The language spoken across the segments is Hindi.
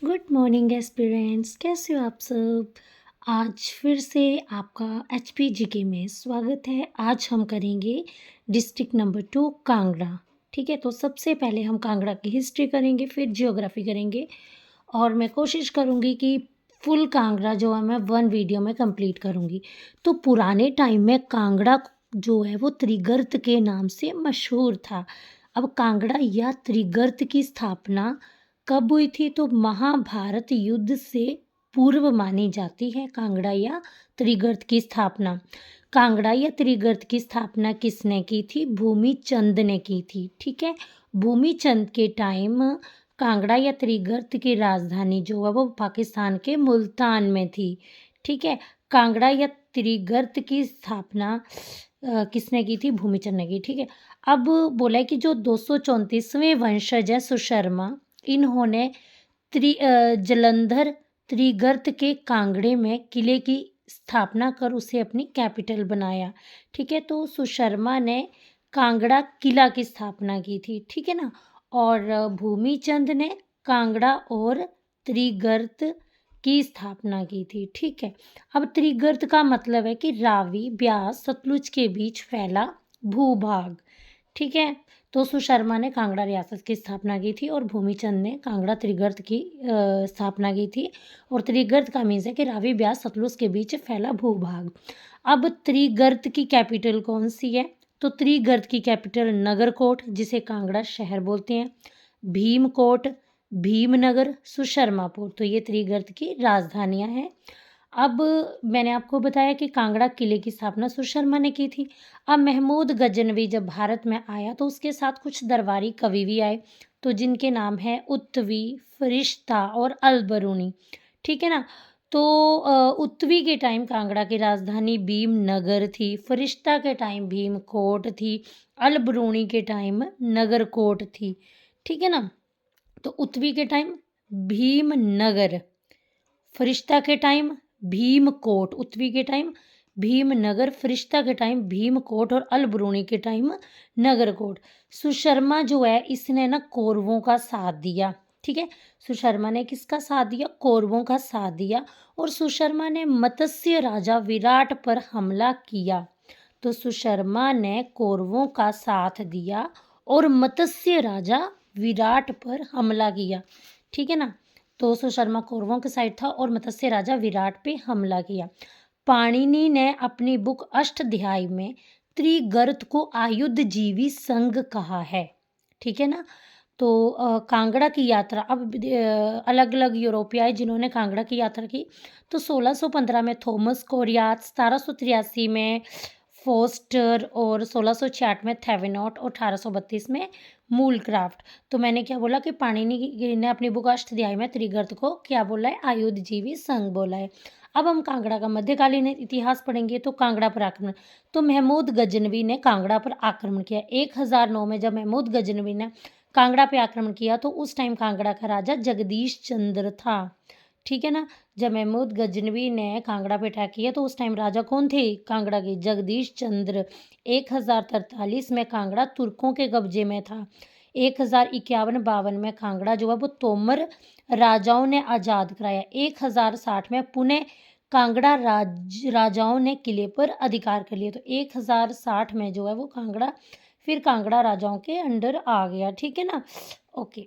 गुड मॉर्निंग एस्पिरेंट्स, कैसे हो आप सब। आज फिर से आपका एचपी में स्वागत है। आज हम करेंगे डिस्ट्रिक्ट नंबर 2 कांगड़ा। ठीक है, तो सबसे पहले हम कांगड़ा की हिस्ट्री करेंगे, फिर जियोग्राफी करेंगे और मैं कोशिश करूँगी कि फुल कांगड़ा जो है मैं 1 वीडियो में कंप्लीट करूँगी। तो पुराने टाइम में कांगड़ा जो है वो त्रिगर्त के नाम से मशहूर था। अब कांगड़ा या त्रिगर्त की स्थापना कब हुई थी? तो महाभारत युद्ध से पूर्व मानी जाती है कांगड़ा या त्रिगर्त की स्थापना। कांगड़ा या त्रिगर्त की स्थापना किसने की थी? भूमिचंद ने की थी। ठीक है, भूमिचंद के टाइम कांगड़ा या त्रिगर्त की राजधानी जो है वो पाकिस्तान के मुल्तान में थी। ठीक है, कांगड़ा या त्रिगर्त की स्थापना किसने की थी? भूमिचंद ने की। ठीक है, अब बोला है कि जो 234वें वंशज है सुशर्मा, इन्होंने जलंधर त्रिगर्त के कांगड़े में किले की स्थापना कर उसे अपनी कैपिटल बनाया। ठीक है, तो सुशर्मा ने कांगड़ा किला की स्थापना की थी। ठीक है ना, और भूमिचंद ने कांगड़ा और त्रिगर्त की स्थापना की थी। ठीक है, अब त्रिगर्त का मतलब है कि रावी ब्यास सतलुज के बीच फैला भूभाग। ठीक है, तो सुशर्मा ने कांगड़ा रियासत की स्थापना की थी और भूमिचंद ने कांगड़ा त्रिगर्त की स्थापना की थी। और त्रिगर्त का मीन्स है कि रावी ब्यास सतलुज के बीच फैला भूभाग। अब त्रिगर्त की कैपिटल कौन सी है? तो त्रिगर्त की कैपिटल नगरकोट, जिसे कांगड़ा शहर बोलते हैं, भीमकोट, भीमनगर, सुशर्मापुर, तो ये त्रिगर्त की राजधानियां हैं। अब मैंने आपको बताया कि कांगड़ा किले की स्थापना सुशर्मा ने की थी। अब महमूद गजनवी जब भारत में आया तो उसके साथ कुछ दरबारी कवि भी आए, तो जिनके नाम है उत्तवी, फरिश्ता और अलबरूनी। ठीक है ना, तो उत्तवी के टाइम कांगड़ा की राजधानी भीमनगर थी, फरिश्ता के टाइम भीमकोट थी, अलबरूनी के टाइम नगरकोट थी। ठीक है ना, तो उत्तवी के टाइम भीमनगर, फरिश्ता के टाइम भीमकोट, उत्तवी के टाइम भीमनगर, फरिश्ता के टाइम भीमकोट और अलबरूनी के टाइम नगरकोट। सुशर्मा जो है इसने ना कौरवों का साथ दिया। ठीक है, सुशर्मा ने किसका साथ दिया? कौरवों का साथ दिया। और सुशर्मा ने मत्स्य राजा विराट पर हमला किया। तो सुशर्मा ने कौरवों का साथ दिया और मत्स्य राजा विराट पर हमला किया। ठीक है ना, तो सुशर्मा कौरवों के साइड था और मत्स्य राजा विराट पे हमला किया। पाणिनि ने अपनी बुक अष्टाध्यायी में त्रिगर्त को आयुध जीवी संघ कहा है। ठीक है ना, तो कांगड़ा की यात्रा, अब अलग अलग यूरोपीय आए जिन्होंने कांगड़ा की यात्रा की। तो 1615 में थॉमस कोरियात, 1783 में फोस्टर और 1666 में थेवेनॉट और 1832 में मूलक्राफ्ट। तो मैंने क्या बोला कि पाणिनि ने अपनी बुक अष्टाध्यायी में त्रिगर्त को क्या बोला है? आयुध जीवी संघ बोला है। अब हम कांगड़ा का मध्यकालीन इतिहास पढ़ेंगे। तो कांगड़ा पर आक्रमण, तो महमूद गजनवी ने कांगड़ा पर आक्रमण किया 1009 में। जब महमूद गजनवी ने कांगड़ा पे आक्रमण किया तो उस टाइम कांगड़ा का राजा जगदीश चंद्र था। ठीक है ना, जब महमूद गजनवी ने कांगड़ा पे अटैक किया तो उस टाइम राजा कौन थे कांगड़ा के? जगदीश चंद्र। 1043 में कांगड़ा तुर्कों के कब्जे में था। 1051-52 में कांगड़ा जो है वो तोमर राजाओं ने आज़ाद कराया। 1060 में पुणे कांगड़ा राजाओं ने किले पर अधिकार कर लिया। तो 1060 में जो है वो कांगड़ा फिर कांगड़ा राजाओं के अंडर आ गया। ठीक है ना, ओके।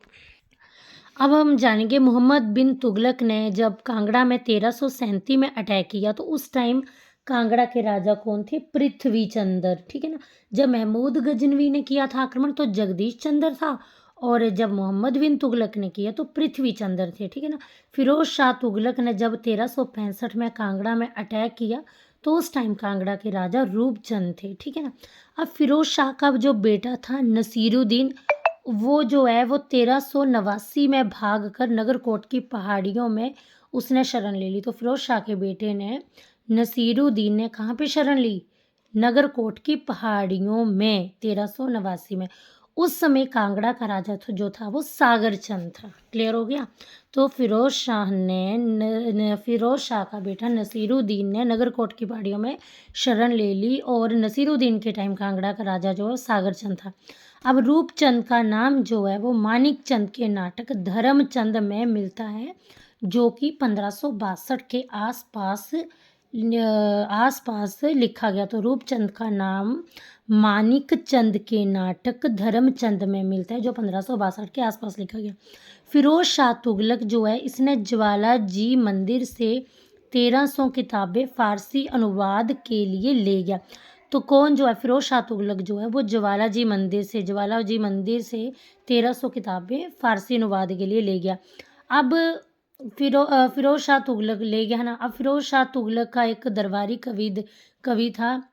अब हम जानेंगे मोहम्मद बिन तुगलक ने जब कांगड़ा में 1337 में अटैक किया तो उस टाइम कांगड़ा के राजा कौन थे? पृथ्वी चंद्र। ठीक है ना, जब महमूद गजनवी ने किया था आक्रमण तो जगदीश चंद्र था, और जब मोहम्मद बिन तुगलक ने किया तो पृथ्वी चंद्र थे। ठीक है ना, फिरोज शाह तुगलक ने जब 1365 में कांगड़ा में अटैक किया तो उस टाइम कांगड़ा के राजा रूपचंद थे। ठीक है ना, अब फिरोज शाह का जो बेटा था नसीरुद्दीन, वो जो है वो 1389 में भाग कर नगरकोट की पहाड़ियों में उसने शरण ले ली। तो फिरोज शाह के बेटे ने नसीरुद्दीन ने कहाँ पे शरण ली? नगरकोट की पहाड़ियों में 1389 में। उस समय कांगड़ा का राजा जो था वो सागर चंद था। क्लियर हो गया? तो फिरोज शाह का बेटा नसीरुद्दीन ने नगरकोट की पहाड़ियों में शरण ले ली और नसीरुद्दीन के टाइम कांगड़ा का राजा जो है सागर चंद था। अब रूपचंद का नाम जो है वो मानिक चंद के नाटक धर्मचंद में मिलता है, जो कि 1562 के आसपास लिखा गया। तो रूपचंद का नाम मानिक चंद के नाटक धर्मचंद में मिलता है, जो 1562 के आसपास लिखा गया। फिरोज शाह तुगलक जो है, इसने ज्वाला जी मंदिर से 1300 किताबें फारसी अनुवाद के लिए ले गया। तो कौन जो है, फिरोज शाह तुगलक जो है वो ज्वाला जी मंदिर से 1300 किताबें फारसी अनुवाद के लिए ले गया। अब फिरोज शाह तुगलक ले गया ना। अब फिरोज शाह तुगलक का एक दरबारी कवि था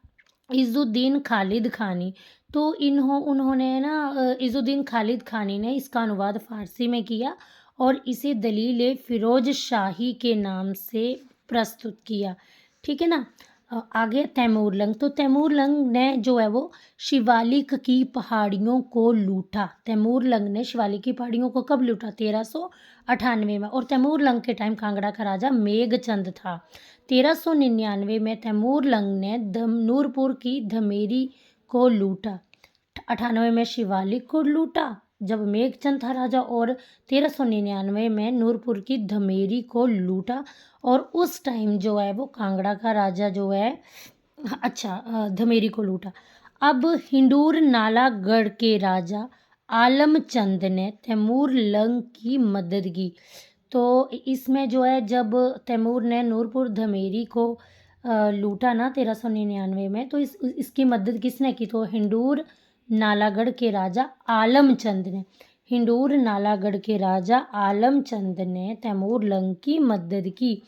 इज़ुद्दीन खालिद खानी। तो उन्होंने ना इज़ुद्दीन खालिद खानी ने इसका अनुवाद फारसी में किया और इसे दलील फिरोज शाही के नाम से प्रस्तुत किया। ठीक है ना। आगे तैमूरलंग। तो तैमूरलंग ने जो है वो शिवालिक की पहाड़ियों को लूटा। तैमूरलंग ने शिवालिक की पहाड़ियों को कब लूटा? 1398 में। और तैमूरलंग के टाइम कांगड़ा का राजा मेघचंद था। 1399 में तैमूरलंग ने नूरपुर की धमेरी को लूटा। 98 में शिवालिक को लूटा जब मेघचंद था राजा, और 1399 में नूरपुर की धमेरी को लूटा। और उस टाइम जो है वो कांगड़ा का राजा जो है धमेरी को लूटा। अब हिंडूर नालागढ़ के राजा आलमचंद ने तैमूरलंग की मदद की। तो इसमें जो है जब तैमूर ने नूरपुर धमेरी को लूटा ना 1399 में, तो इसकी मदद किसने की? तो हिंडूर नालागढ़ के राजा आलमचंद ने। हिंडूर नालागढ़ के राजा आलमचंद ने तैमूरलंग की मदद की।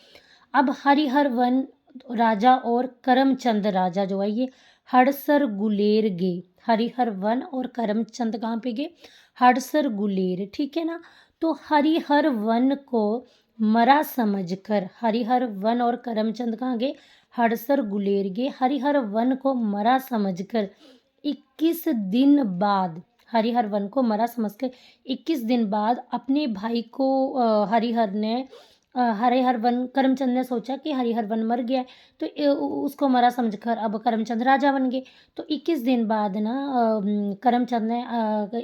अब हरिहर वन राजा और करमचंद राजा जो है ये हड़सर गुलेर गए। हरिहर वन और करमचंद कहाँ पे गए? हड़सर गुलेर। ठीक है ना। तो हरिहर वन को मरा समझकर हरिहर वन और करमचंद कहाँ गए? हड़सर गुलेर गए। हरिहर वन को मरा समझकर 21 दिन बाद हरिहर वन को मरा समझकर 21 दिन बाद अपने भाई को हरिहर वन करमचंद ने सोचा कि हरिहर वन मर गया है, तो उसको मरा समझकर अब करमचंद राजा बन गए। तो 21 दिन बाद ना करमचंद ने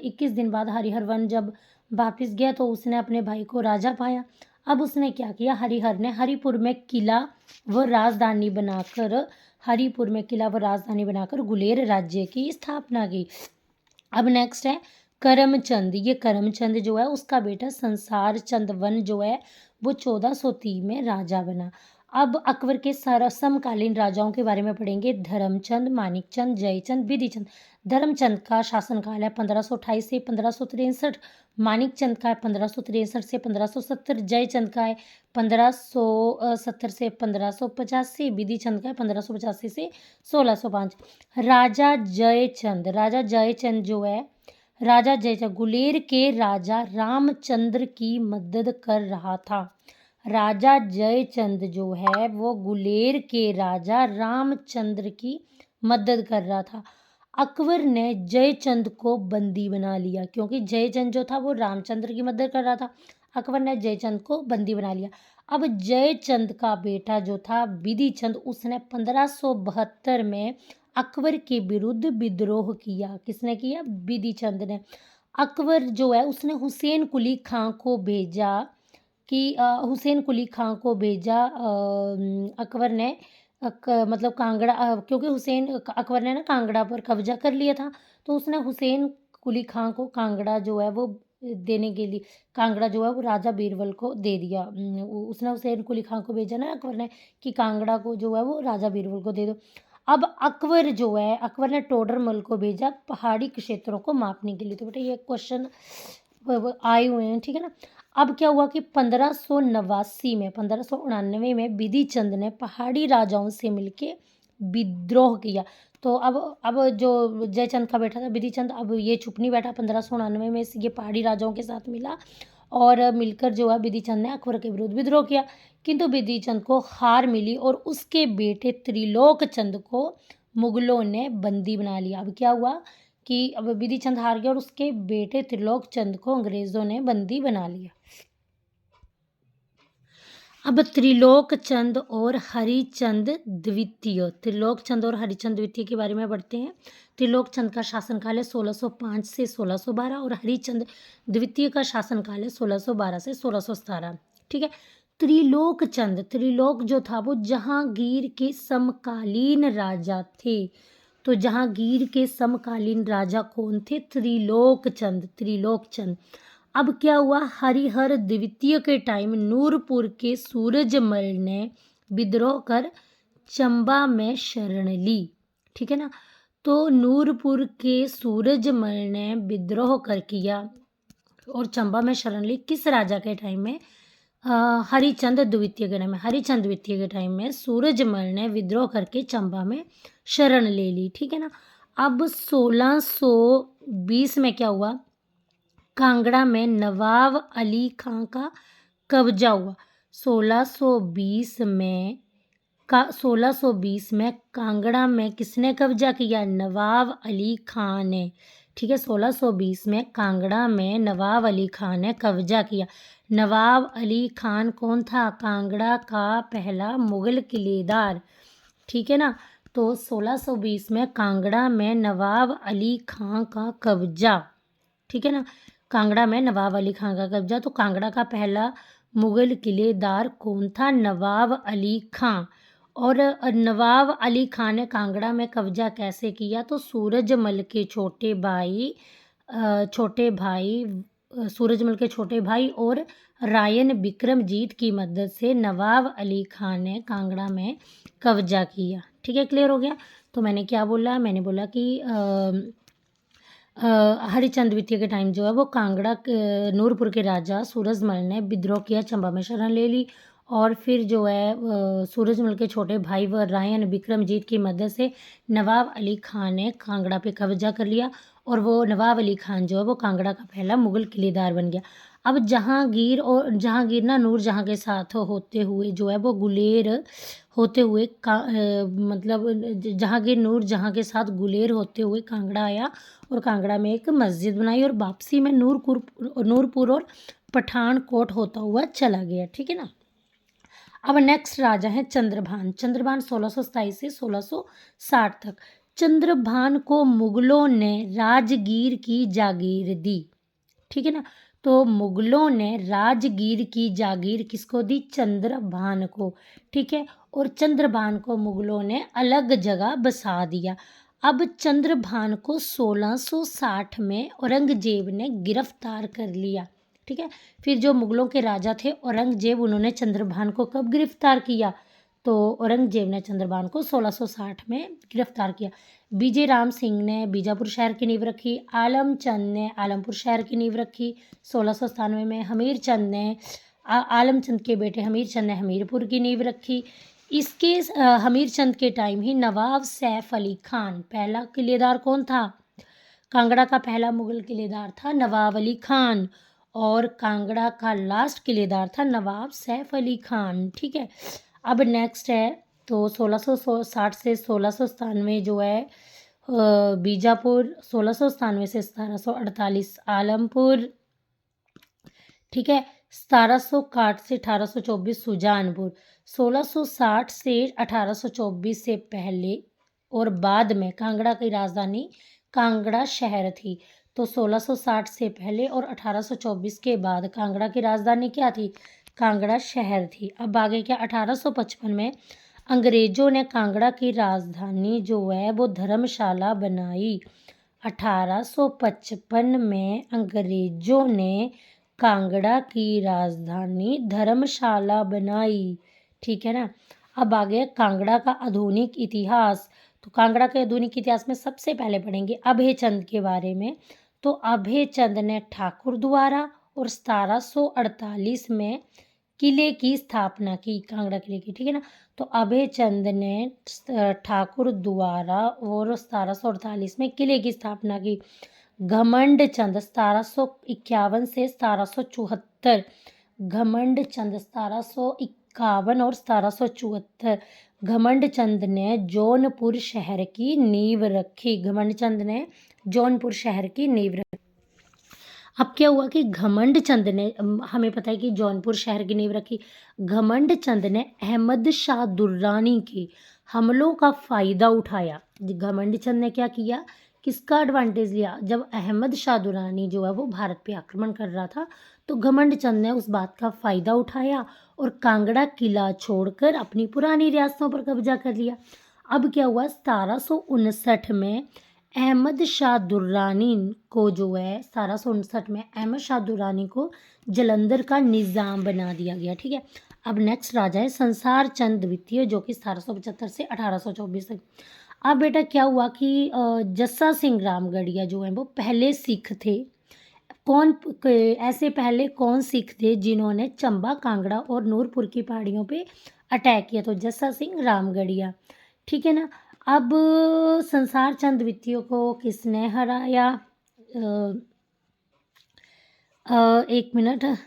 21 दिन बाद हरिहर वन जब वापस गया तो उसने अपने भाई को राजा पाया। अब उसने क्या किया? हरिहर ने हरिपुर में किला व राजधानी बनाकर गुलेर राज्य की स्थापना की। अब नेक्स्ट है करमचंद। ये करमचंद जो है उसका बेटा संसार चंद वन जो है वो 1403 में राजा बना। अब अकबर के समकालीन राजाओं के बारे में पढ़ेंगे। धर्मचंद, मानिकचंद, जयचंद, विधिचंद। धर्मचंद का शासनकाल है 1528 से 1563। मानिकचंद का है 1563 से 1570। जयचंद का है 1570 से 1585। विधिचंद का है 1585 से 1605। राजा जयचंद गुलेर के राजा रामचंद्र की मदद कर रहा था। राजा जयचंद जो है वो गुलेर के राजा रामचंद्र की मदद कर रहा था। अकबर ने जयचंद को बंदी बना लिया, क्योंकि जयचंद जो था वो रामचंद्र की मदद कर रहा था। अकबर ने जयचंद को बंदी बना लिया। अब जयचंद का बेटा जो था विधिचंद, उसने 1572 में अकबर के विरुद्ध विद्रोह किया। किसने किया? विधिचंद ने। अकबर जो है उसने हुसैन कुली खां को भेजा अकबर ने मतलब कांगड़ा क्योंकि अकबर ने ना कांगड़ा पर कब्जा कर लिया था, तो उसने हुसैन कुली खां को कांगड़ा जो है वो देने के लिए कांगड़ा जो है वो राजा बीरबल को दे दिया। उसने हुसैन कुली खां को भेजा ना अकबर ने कि कांगड़ा को जो है वो राजा बीरबल को दे दो। अब अकबर ने टोडरमल को भेजा पहाड़ी क्षेत्रों को मापने के लिए। तो बेटा ये क्वेश्चन आए हुए हैं। ठीक है ना। अब क्या हुआ कि 1599 में विधिचंद ने पहाड़ी राजाओं से मिलके विद्रोह किया। तो अब जो जयचंद का बेटा था विधिचंद, अब ये चुप नहीं बैठा। 1599 में ये पहाड़ी राजाओं के साथ मिला और मिलकर जो है विधिचंद ने अकबर के विरुद्ध विद्रोह किया। किंतु विधिचंद को हार मिली और उसके बेटे त्रिलोकचंद को मुगलों ने बंदी बना लिया। अब क्या हुआ कि अब विधिचंद हार गया और उसके बेटे त्रिलोकचंद को अंग्रेजों ने बंदी बना लिया। अब त्रिलोक चंद और हरिचंद द्वितीय, त्रिलोक चंद और हरिचंद द्वितीय के बारे में पढ़ते हैं। त्रिलोक चंद का शासनकाल है 1605 से 1612 और हरिचंद द्वितीय का शासनकाल है 1612 से 1617। ठीक है। त्रिलोक चंद, त्रिलोक जो था वो जहांगीर के समकालीन राजा थे। तो जहांगीर के समकालीन राजा कौन थे? त्रिलोक चंद, त्रिलोक चंद। अब क्या हुआ, हरिहर द्वितीय के टाइम नूरपुर के सूरजमल ने विद्रोह कर चंबा में शरण ली। ठीक है ना। तो नूरपुर के सूरजमल ने विद्रोह कर किया और चंबा में शरण ली। किस राजा के टाइम में? हरिचंद द्वितीय के टाइम में। हरिचंद द्वितीय के टाइम में सूरजमल ने विद्रोह करके चंबा में शरण ले ली। ठीक है ना। अब 1620 में क्या हुआ, कांगड़ा में नवाब अली खां का कब्जा हुआ। 1620 में कांगड़ा में किसने कब्जा किया? नवाब अली खां ने। ठीक है। 1620 में कांगड़ा में नवाब अली खां ने कब्जा किया। नवाब अली खान कौन था? कांगड़ा का पहला मुगल किलेदार। ठीक है ना। तो 1620 में कांगड़ा में नवाब अली खां का कब्जा। ठीक है ना। कांगड़ा में नवाब अली खां का कब्जा। तो कांगड़ा का पहला मुगल किलेदार कौन था? नवाब अली खां। और नवाब अली खां ने कांगड़ा में कब्जा कैसे किया? तो सूरजमल के छोटे भाई और रायन विक्रमजीत की मदद से नवाब अली खां ने कांगड़ा में कब्जा किया। ठीक है, क्लियर हो गया। तो मैंने क्या बोला? मैंने बोला कि हरिचंद द्वितीय के टाइम जो है वो कांगड़ा नूरपुर के राजा सूरजमल ने विद्रोह किया, चंबा में शरण ले ली और फिर जो है सूरजमल के छोटे भाई व रायन विक्रमजीत की मदद से नवाब अली खान ने कांगड़ा पे कब्जा कर लिया और वो नवाब अली खान जो है वो कांगड़ा का पहला मुगल किलेदार बन गया। अब जहांगीर ना नूरजहां के साथ होते हुए जो है वो गुलेर होते हुए जहांगीर नूरजहां के साथ गुलेर होते हुए कांगड़ा आया और कांगड़ा में एक मस्जिद बनाई और वापसी में नूरपुर और पठानकोट होता हुआ चला गया। ठीक है ना। अब नेक्स्ट राजा है चंद्रभान। चंद्रभान 1627 से 1660 तक। चंद्रभान को मुगलों ने राजगीर की जागीर दी। ठीक है ना। तो मुगलों ने राजगीर की जागीर किसको दी? चंद्रभान को। ठीक है। और चंद्रभान को मुगलों ने अलग जगह बसा दिया। अब चंद्रभान को 1660 में औरंगजेब ने गिरफ्तार कर लिया। ठीक है। फिर जो मुगलों के राजा थे औरंगजेब, उन्होंने चंद्रभान को कब गिरफ्तार किया? तो औरंगजेब ने चंद्रभान को 1660 में गिरफ्तार किया। विजय राम सिंह ने बीजापुर शहर की नींव रखी। आलमचंद ने आलमपुर शहर की नींव रखी 1697 में। हमीरचंद ने आलमचंद के बेटे हमीरचंद ने हमीरपुर की नींव रखी। इसके हमीरचंद के टाइम ही नवाब सैफ अली खान, पहला किलेदार कौन था? कांगड़ा का पहला मुगल किलेदार था नवाब अली खान और कांगड़ा का लास्ट किलेदार था नवाब सैफ अली खान। ठीक है। अब नेक्स्ट है तो 1660 से 1697 जो है बीजापुर, 1697 से 1748 आलमपुर। ठीक है। 1761 से 1824 सुजानपुर। 1660 से 1824 से पहले और बाद में कांगड़ा की राजधानी कांगड़ा शहर थी। तो 1660 से पहले और 1824 के बाद कांगड़ा की राजधानी क्या थी? कांगड़ा शहर थी। अब आगे क्या? 1855 में अंग्रेजों ने कांगड़ा की राजधानी जो है वो धर्मशाला बनाई। 1855 में अंग्रेजों ने कांगड़ा की राजधानी धर्मशाला बनाई। ठीक है ना। अब आ गया कांगड़ा का आधुनिक इतिहास। तो कांगड़ा के आधुनिक इतिहास में सबसे पहले पढ़ेंगे अभयचंद के बारे में। तो अभयचंद ने ठाकुर द्वारा और 1748 में किले की स्थापना की, कांगड़ा किले की। ठीक है ना। तो अभयचंद ने ठाकुर द्वारा और 1748 में किले की स्थापना की। घमंड चंद 1751 से 1774। घमंड चंद 1751 और 1774। घमंड चंद ने जौनपुर शहर की नींव रखी। घमंड चंद ने जौनपुर शहर की नींव रखी। अब क्या हुआ कि घमंड चंद ने हमें पता है कि जौनपुर शहर की नींव रखी। घमंड चंद ने अहमद शाह दुर्रानी के हमलों का फ़ायदा उठाया। घमंड चंद ने क्या किया, किसका एडवांटेज लिया? जब अहमद शाह दुर्रानी जो है वो भारत पे आक्रमण कर रहा था, तो घमंड चंद ने उस बात का फ़ायदा उठाया और कांगड़ा किला छोड़कर अपनी पुरानी रियासतों पर कब्जा कर लिया। अब क्या हुआ, 1759 में अहमद शाह दुर्रानी को जो है 1759 में अहमद शाह दुर्रानी को जलंधर का निज़ाम बना दिया गया। ठीक है, अब नेक्स्ट राजा है संसार चंद द्वितीय, जो कि 1775 से 1824 तक। अब बेटा क्या हुआ कि जस्सा सिंह रामगढ़िया जो है वो पहले सिख थे। ऐसे पहले कौन सिख थे जिन्होंने चंबा, कांगड़ा और नूरपुर की पहाड़ियों पे अटैक किया? तो जस्सा सिंह रामगढ़िया। ठीक है ना। अब संसार चंद द्वितीय को किसने हराया? एक मिनट।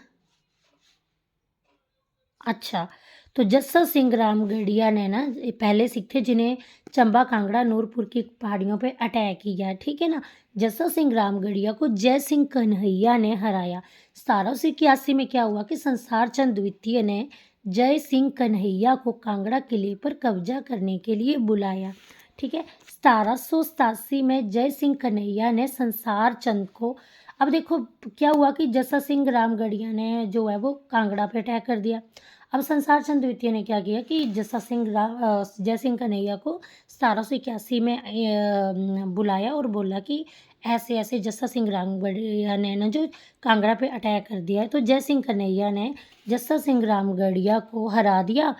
अच्छा, तो जस्सा सिंह रामगढ़िया ने ना पहले सिख थे जिन्हें चंबा, कांगड़ा, नूरपुर की पहाड़ियों पे अटैक किया। ठीक है ना। जस्सा सिंह रामगढ़िया को जय सिंह कन्हैया ने हराया। 1781 में क्या हुआ कि संसार चंद द्वितीय ने जय सिंह कन्हैया को कांगड़ा किले पर कब्जा करने के लिए बुलाया। ठीक है, 1787 में जय सिंह कन्हैया ने संसार चंद को, अब देखो क्या हुआ कि जस्सा सिंह रामगढ़िया ने जो है वो कांगड़ा पे अटैक कर दिया। अब संसार चंद द्वितीय ने क्या किया कि जय सिंह कन्हैया को 1781 में बुलाया और बोला कि ऐसे ऐसे जस्सा सिंह रामगढ़िया ने ना जो कांगड़ा पे अटैक कर दिया है। तो जय सिंह कन्हैया ने जस्सा सिंह रामगढ़िया को हरा दिया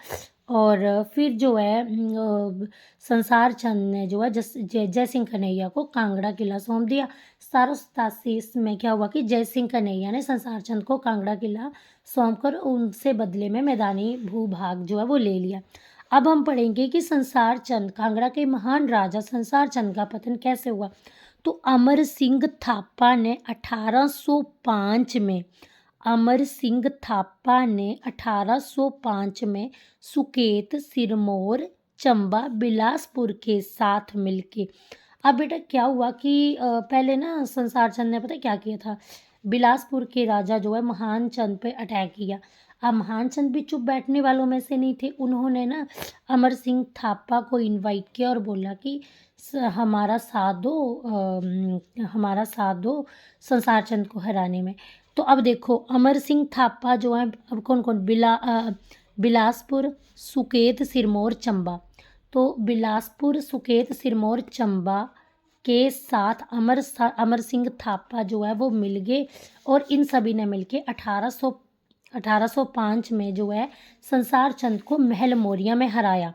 और फिर जो है संसार चंद ने जो है जय सिंह कन्हैया को कांगड़ा किला सौंप दिया। 1787 में क्या हुआ कि जय सिंह कन्हैया ने संसार चंद को कांगड़ा किला सौंप कर उनसे बदले में मैदानी भूभाग जो है वो ले लिया। अब हम पढ़ेंगे कि संसार चंद, कांगड़ा के महान राजा संसार चंद का पतन कैसे हुआ। तो अमर सिंह थापा ने 1805 में अमर सिंह थापा ने 1805 में सुकेत, सिरमौर, चंबा, बिलासपुर के साथ मिलके, अब बेटा क्या हुआ कि पहले ना संसार चंद ने पता क्या किया था, बिलासपुर के राजा जो है महान चंद पे अटैक किया। अब महान चंद भी चुप बैठने वालों में से नहीं थे। उन्होंने ना अमर सिंह थापा को इनवाइट किया और बोला कि हमारा साथ दो संसार चंद को हराने में। तो अब देखो अमर सिंह थापा जो है, अब कौन कौन, बिलासपुर, सुकेत, सिरमौर, चंबा। तो बिलासपुर, सुकेत, सिरमौर, चंबा के साथ अमर सिंह थापा जो है वो मिल गए और इन सभी ने मिलके 1805 में जो है संसार चंद को महल मौर्या में हराया।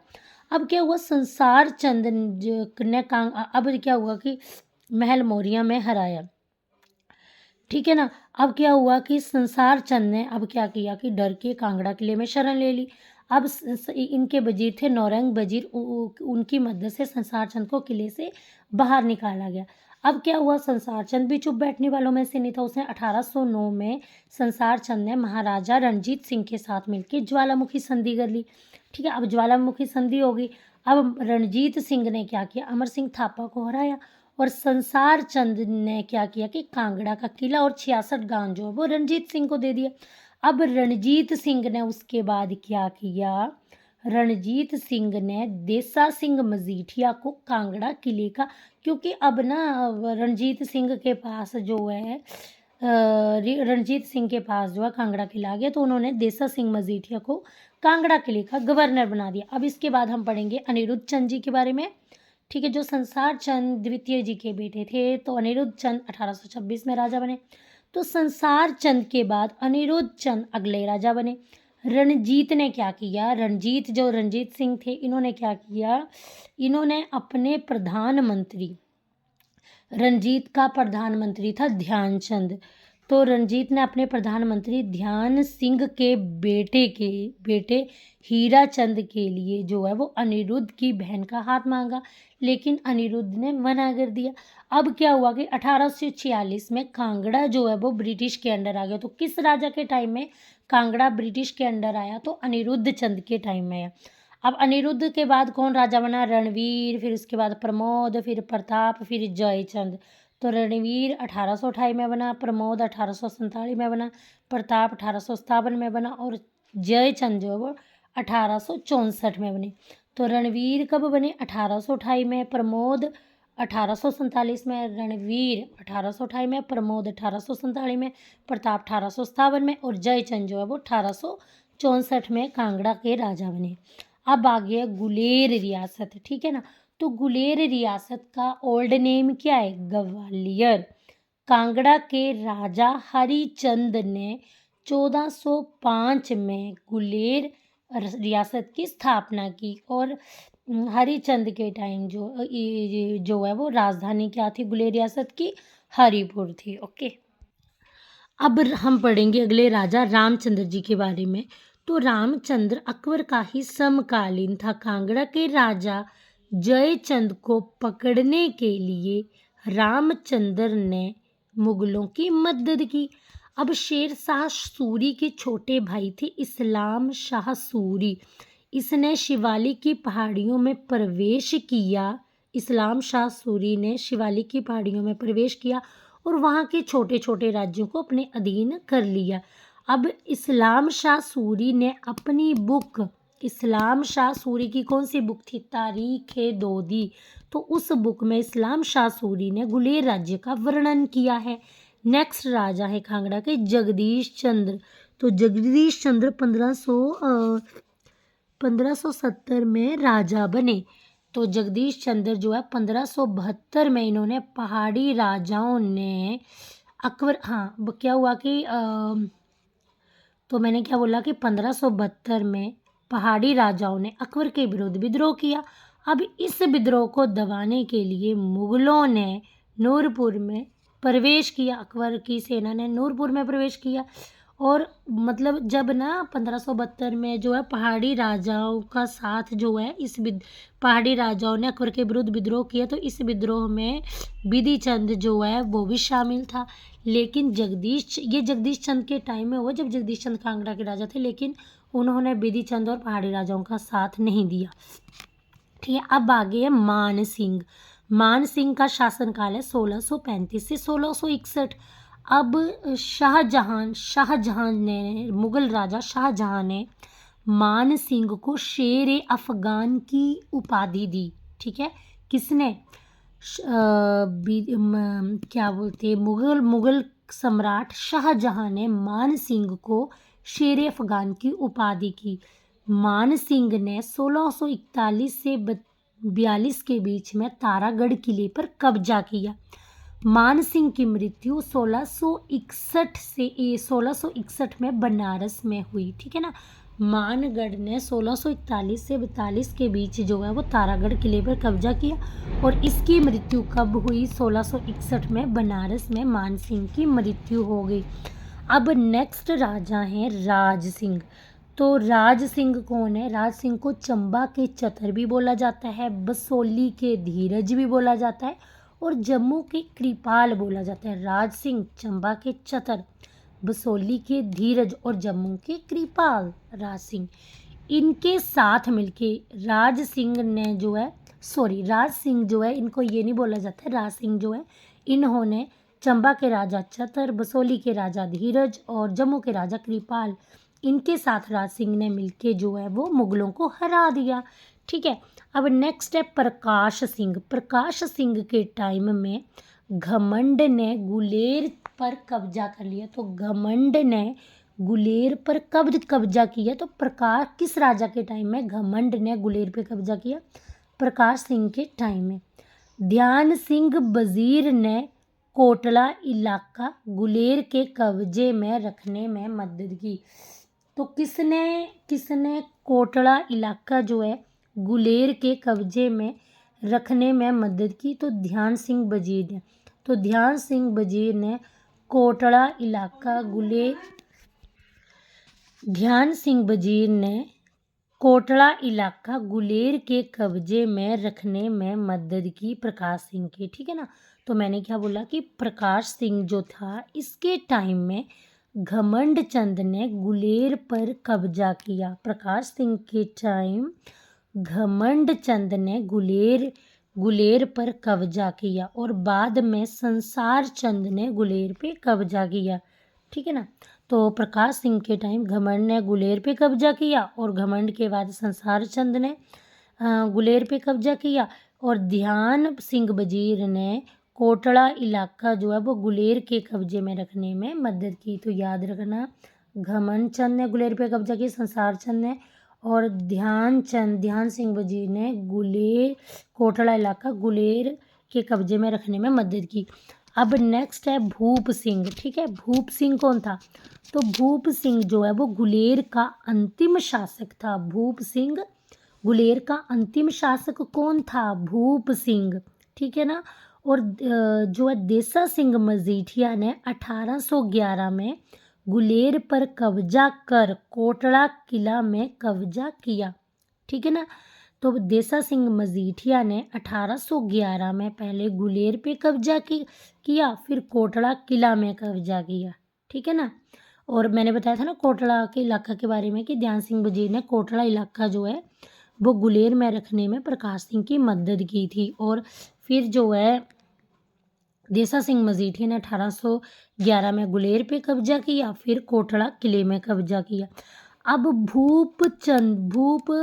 अब क्या हुआ, संसार चंद ने अब क्या हुआ कि महल मौर्या में हराया। ठीक है ना। अब क्या हुआ कि संसार चंद ने अब क्या किया कि डर के कांगड़ा किले में शरण ले ली। अब इनके वजीर थे नौरंग वजीर, उनकी मदद से संसार चंद को किले से बाहर निकाला गया। अब क्या हुआ, संसार चंद भी चुप बैठने वालों में से नहीं था। उसने 1809 में संसार चंद ने महाराजा रणजीत सिंह के साथ मिलकर ज्वालामुखी संधि कर ली। ठीक है, अब ज्वालामुखी संधि होगी। अब रणजीत सिंह ने क्या किया, अमर सिंह थापा को हराया और संसार चंद ने क्या किया कि कांगड़ा का किला और 66 गांव जो है वो रणजीत सिंह को दे दिया। अब रणजीत सिंह ने उसके बाद क्या किया, रणजीत सिंह ने देसा सिंह मजीठिया को कांगड़ा किले का, क्योंकि अब ना रणजीत सिंह के पास जो है रणजीत सिंह के पास जो है कांगड़ा किला आ गया, तो उन्होंने देसा सिंह मजीठिया को कांगड़ा किले का गवर्नर बना दिया। अब इसके बाद हम पढ़ेंगे अनिरुद्ध चंद जी के बारे में। ठीक है, जो संसार चंद द्वितीय जी के बेटे थे। तो अनिरुद्ध चंद 1826 में राजा बने। तो संसार चंद के बाद अनिरुद्ध चंद अगले राजा बने। रणजीत ने क्या किया, रणजीत सिंह थे, इन्होंने क्या किया, इन्होंने अपने प्रधानमंत्री, रणजीत का प्रधानमंत्री था ध्यानचंद। तो रणजीत ने अपने प्रधानमंत्री ध्यान सिंह के बेटे हीरा चंद के लिए जो है वो अनिरुद्ध की बहन का हाथ मांगा, लेकिन अनिरुद्ध ने मना कर दिया। अब क्या हुआ कि 1846 में कांगड़ा जो है वो ब्रिटिश के अंडर आ गया। तो किस राजा के टाइम में कांगड़ा ब्रिटिश के अंडर आया? तो अनिरुद्ध चंद के टाइम में आया। अब अनिरुद्ध के बाद कौन राजा बना? रणवीर, फिर उसके बाद प्रमोद, फिर प्रताप, फिर जयचंद। तो रणवीर 1828 में बना, प्रमोद 1847 में बना, प्रताप 1857 में बना और जयचंद जो है वो 1864 में बने। तो रणवीर कब बने? 1828 में, प्रमोद 1847 में, रणवीर 1828 में, प्रमोद 1847 में, प्रताप 1857 में और जयचंद जो है वो 1864 में कांगड़ा के राजा बने। अब आ गया गुलेर रियासत, ठीक है ना। तो गुलेर रियासत का ओल्ड नेम क्या है? ग्वालियर। कांगड़ा के राजा हरिचंद ने 1405 में गुलेर रियासत की स्थापना की और हरिचंद के टाइम जो है वो राजधानी क्या थी गुलेर रियासत की? हरिपुर थी। ओके, अब हम पढ़ेंगे अगले राजा रामचंद्र जी के बारे में। तो रामचंद्र अकबर का ही समकालीन था। कांगड़ा के राजा जयचंद को पकड़ने के लिए रामचंद्र ने मुगलों की मदद की। अब शेर शाह सूरी के छोटे भाई थे इस्लाम शाह सूरी। इसने शिवालिक की पहाड़ियों में प्रवेश किया। इस्लाम शाह सूरी ने शिवालिक की पहाड़ियों में प्रवेश किया और वहाँ के छोटे छोटे राज्यों को अपने अधीन कर लिया। अब इस्लाम शाह सूरी ने अपनी बुक, इस्लाम शाह सूरी की कौन सी बुक थी? तारीख-ए-दोदी। तो उस बुक में इस्लाम शाह सूरी ने गुलेर राज्य का वर्णन किया है। नेक्स्ट राजा है कांगड़ा के जगदीश चंद्र। तो जगदीश चंद्र 1570 में राजा बने। तो जगदीश चंद्र जो है 1572 में इन्होंने पहाड़ी राजाओं ने अकबर, क्या हुआ कि तो मैंने क्या बोला कि 1572 में पहाड़ी राजाओं ने अकबर के विरुद्ध विद्रोह किया। अब इस विद्रोह को दबाने के लिए मुगलों ने नूरपुर में प्रवेश किया। अकबर की सेना ने नूरपुर में प्रवेश किया और मतलब जब ना 1572 में जो है पहाड़ी राजाओं का साथ जो है पहाड़ी राजाओं ने अकबर के विरुद्ध विद्रोह किया। तो इस विद्रोह में बिधि चंद जो है वो भी शामिल था। लेकिन जगदीश चंद के टाइम में हुआ जब जगदीश चंद कांगड़ा के राजा थे, लेकिन उन्होंने बिधि चंद और पहाड़ी राजाओं का साथ नहीं दिया। ठीक है, अब आगे है मान सिंह। मान सिंह का शासनकाल है 1635 से 1661। अब शाहजहां ने, मुगल राजा शाहजहां ने मान सिंह को शेर अफगान की उपाधि दी। ठीक है, किसने? क्या बोलते, मुगल सम्राट शाहजहां ने मान सिंह को शेर अफगान की उपाधि की। मान सिंह ने 1641 से 42 के बीच में तारागढ़ किले पर कब्जा किया। मान सिंह की मृत्यु 1661 में बनारस में हुई। ठीक है ना, मानगढ़ ने 1641 से 42 के बीच जो है वो तारागढ़ किले पर कब्जा किया और इसकी मृत्यु कब हुई? 1661 में बनारस में मान सिंह की मृत्यु हो गई। अब नेक्स्ट राजा हैं राज सिंह। तो राज सिंह कौन है? राज सिंह को चंबा के चतर भी बोला जाता है, बसोली के धीरज भी बोला जाता है और जम्मू के कृपाल बोला जाता है। राज सिंह, चंबा के चतर, बसोली के धीरज और जम्मू के कृपाल, राज सिंह। इनके साथ मिलके राज सिंह जो है इनको ये नहीं बोला जाता है। राज सिंह जो है इन्होंने चंबा के राजा चतर, बसोली के राजा धीरज और जम्मू के राजा कृपाल, इनके साथ राज सिंह ने मिलके जो है वो मुगलों को हरा दिया। ठीक है, अब नेक्स्ट है प्रकाश सिंह। प्रकाश सिंह के टाइम में घमंड ने गुलेर पर कब्जा कर लिया। तो घमंड ने गुलेर पर कब कब्जा किया? तो प्रकाश, किस राजा के टाइम में घमंड ने गुलेर पे कब्जा किया? प्रकाश सिंह के टाइम में। ध्यान सिंह वजीर ने कोटला इलाका गुलेर के कब्जे में रखने में मदद की। तो किसने कोटला इलाका जो है गुलेर के कब्जे में रखने में मदद की? तो ध्यान सिंह वजीर ने। तो ध्यान सिंह वजीर ने कोटला इलाका गुलेर के कब्जे में रखने में मदद की प्रकाश सिंह की। ठीक है ना, तो मैंने क्या बोला कि प्रकाश सिंह जो था इसके टाइम में घमंड चंद ने गुलेर पर कब्जा किया। प्रकाश सिंह के टाइम घमंड चंद ने गुलेर गुलेर पर कब्जा किया और बाद में संसार चंद ने गुलेर पे कब्जा किया। ठीक है ना। तो प्रकाश सिंह के टाइम घमंड ने गुलेर पे कब्जा किया और घमंड के बाद संसार चंद ने गुलेर पे कब्जा किया और ध्यान सिंह वजीर ने कोटड़ा इलाका जो है वो गुलेर के कब्जे में रखने में मदद की। तो याद रखना, घमंड चंद ने गुलेर पे कब्जा किया, संसार चंद ने, और ध्यान सिंह वजीर ने कोटड़ा इलाका गुलेर के कब्जे में रखने में मदद की। अब नेक्स्ट है भूप सिंह। ठीक है, भूप सिंह कौन था? तो भूप सिंह जो है वो गुलेर का अंतिम शासक था। भूप सिंह गुलेर का अंतिम शासक कौन था? भूप सिंह। ठीक है ना। और जो है देसा सिंह मजीठिया ने 1811 में गुलेर पर कब्जा कर कोटड़ा किला में कब्जा किया। ठीक है ना। तो देसा सिंह मजीठिया ने 1811 में पहले गुलेर पे कब्जा किया, फिर कोटड़ा किला में कब्जा किया। ठीक है ना। और मैंने बताया था ना कोटड़ा के इलाका के बारे में कि ध्यान सिंह वजीर ने कोटड़ा इलाका जो है वो गुलेर में रखने में प्रकाश सिंह की मदद की थी। और फिर जो है देसा सिंह मजीठिया ने 1811 में गुलेर पे कब्जा किया, फिर कोटड़ा किले में कब्जा किया। अब भूप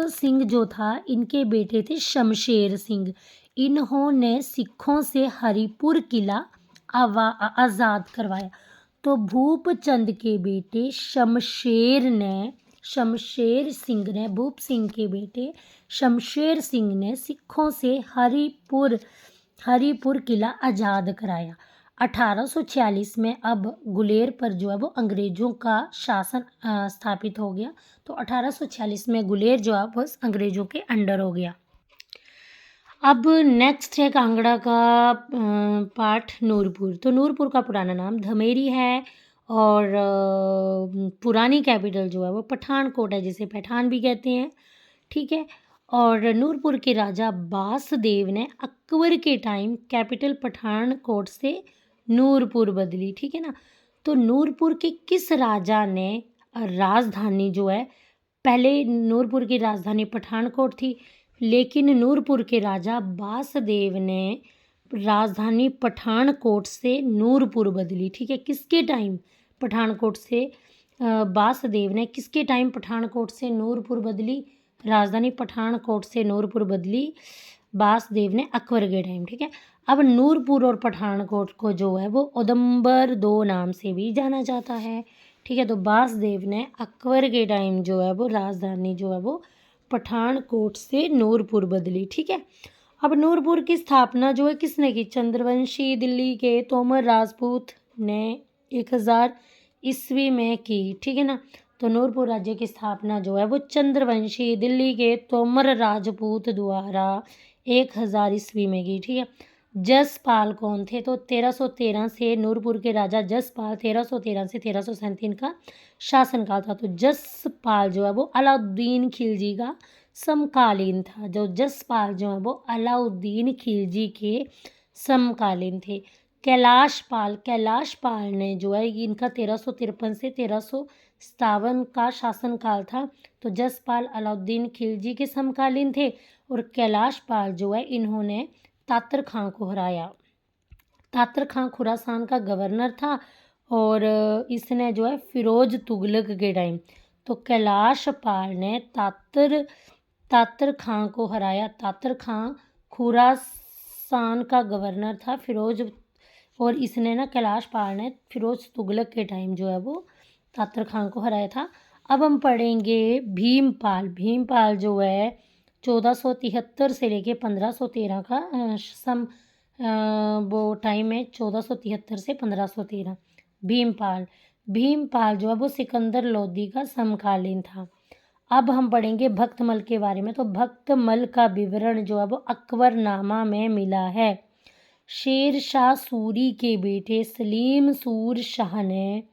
सिंह जो था, इनके बेटे थे शमशेर सिंह। इन्होंने सिखों से हरिपुर किला आज़ाद करवाया। तो भूप चंद के बेटे भूप सिंह के बेटे शमशेर सिंह ने सिखों से हरिपुर किला आज़ाद कराया। 1846 में अब गुलेर पर जो है वो अंग्रेज़ों का शासन स्थापित हो गया। तो 1846 में गुलेर जो है वो अंग्रेज़ों के अंडर हो गया। अब नेक्स्ट है कांगड़ा का पार्ट नूरपुर। तो नूरपुर का पुराना नाम धमेरी है और पुरानी कैपिटल जो है वो पठानकोट है, जिसे पठान भी कहते हैं। ठीक है। और नूरपुर के राजा बासदेव ने अकबर के टाइम कैपिटल पठानकोट से नूरपुर बदली। ठीक है ना। तो नूरपुर के किस राजा ने राजधानी जो है, पहले नूरपुर की राजधानी पठानकोट थी, लेकिन नूरपुर के राजा बासदेव ने राजधानी पठानकोट से नूरपुर बदली। ठीक है। किसके टाइम पठानकोट से बासदेव ने किसके टाइम पठानकोट से नूरपुर बदली? राजधानी पठानकोट से नूरपुर बदली बासदेव ने अकबर के टाइम। ठीक है। अब नूरपुर और पठानकोट को जो है वो उदम्बर 2 नाम से भी जाना जाता है। ठीक है। तो बासदेव ने अकबर के टाइम जो है वो राजधानी जो है वो पठानकोट से नूरपुर बदली। ठीक है। अब नूरपुर की स्थापना जो है किसने की? चंद्रवंशी दिल्ली के तोमर राजपूत ने 1000 ईस्वी में की। ठीक है ना। तो नूरपुर राज्य की स्थापना जो है वो चंद्रवंशी दिल्ली के तोमर राजपूत द्वारा 1000 ईस्वी में की। ठीक है। जसपाल कौन थे? तो 1313 से नूरपुर के राजा जसपाल 1313 से 1337 का शासनकाल था। तो जसपाल जो है वो अलाउद्दीन खिलजी का समकालीन था। जो जसपाल जो है वो अलाउद्दीन खिलजी के समकालीन थे। कैलाश पाल ने जो है इनका 1353 से 1357 का शासनकाल था। तो जसपाल अलाउद्दीन खिलजी के समकालीन थे और कैलाश पाल जो है इन्होंने तातर खां को हराया। तातर खां खुरासान का गवर्नर था और इसने जो है फिरोज तुगलक के टाइम, तो कैलाश पाल ने तातर खां को हराया। तातर खां खुरासान का गवर्नर था फिरोज, और इसने ना कैलाश पाल ने फिरोज तुगलक के टाइम जो है वो तातर खां को हराया था। अब हम पढ़ेंगे भीमपाल जो है 1473 से लेके 1513 का वो टाइम है 1473 से 1513। भीमपाल जो है वो सिकंदर लोदी का समकालीन था। अब हम पढ़ेंगे भक्तमल के बारे में। तो भक्तमल का विवरण जो है वो अकबरनामा में मिला है। शेर शाह सूरी के बेटे सलीम सूर शाह ने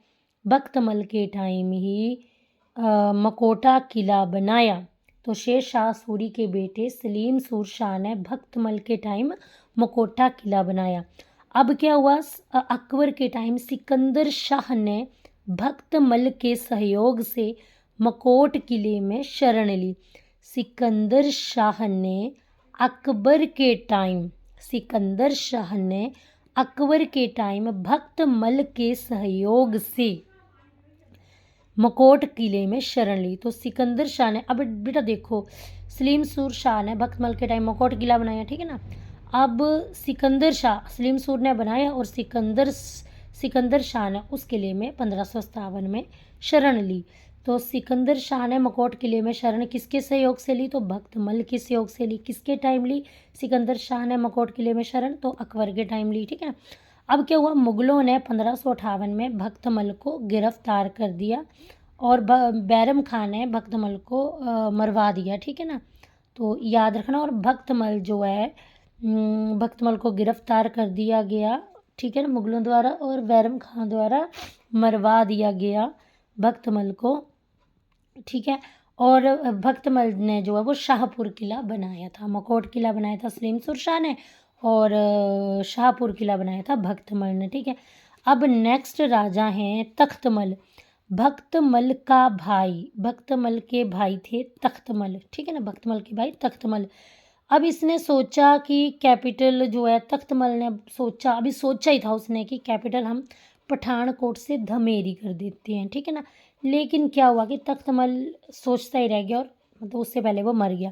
भक्तमल के टाइम ही मकोटा किला बनाया। तो शेर शाह सूरी के बेटे सलीम सूर शाह ने भक्तमल के टाइम मकोटा किला बनाया। अब क्या हुआ? अकबर के टाइम सिकंदर शाह ने भक्तमल के सहयोग से मकोट किले में शरण ली। सिकंदर शाह ने अकबर के टाइम सिकंदर शाह ने अकबर के टाइम भक्तमल के सहयोग से मकोट किले में शरण ली। तो सिकंदर शाह ने, अब बेटा देखो, सलीम सूर शाह ने भक्तमल के टाइम मकोट किला बनाया, ठीक है ना। अब सिकंदर शाह, सलीम सूर ने बनाया और सिकंदर शाह ने उस किले में 1557 में शरण ली। तो सिकंदर शाह ने मकोट किले में शरण किसके सहयोग से ली? तो भक्तमल के सहयोग से ली। किसके टाइम ली सिकंदर शाह ने मकोट किले में शरण? तो अकबर के टाइम ली, ठीक है। अब क्या हुआ, मुगलों ने 1558 में भक्तमल को गिरफ्तार कर दिया और बैरम खान ने भक्तमल को मरवा दिया, ठीक है ना। तो याद रखना। और भक्तमल जो है, भक्तमल को गिरफ्तार कर दिया गया, ठीक है ना, मुगलों द्वारा, और बैरम खान द्वारा मरवा दिया गया भक्तमल को, ठीक है। और भक्तमल ने जो है वो शाहपुर किला बनाया था। मकोट किला बनाया था सलीम सूर शाह ने और शाहपुर किला बनाया था भक्तमल ने, ठीक है। अब नेक्स्ट राजा हैं तख्तमल। भक्तमल का भाई, भक्तमल के भाई थे तख्तमल, ठीक है ना, भक्तमल के भाई तख्तमल। अब इसने सोचा कि कैपिटल जो है, तख्तमल ने सोचा, अभी सोचा ही था उसने कि कैपिटल हम पठानकोट से धमेरी कर देते हैं, ठीक है ना। लेकिन क्या हुआ कि तख्तमल सोचता ही रह गया और मतलब उससे पहले वो मर गया।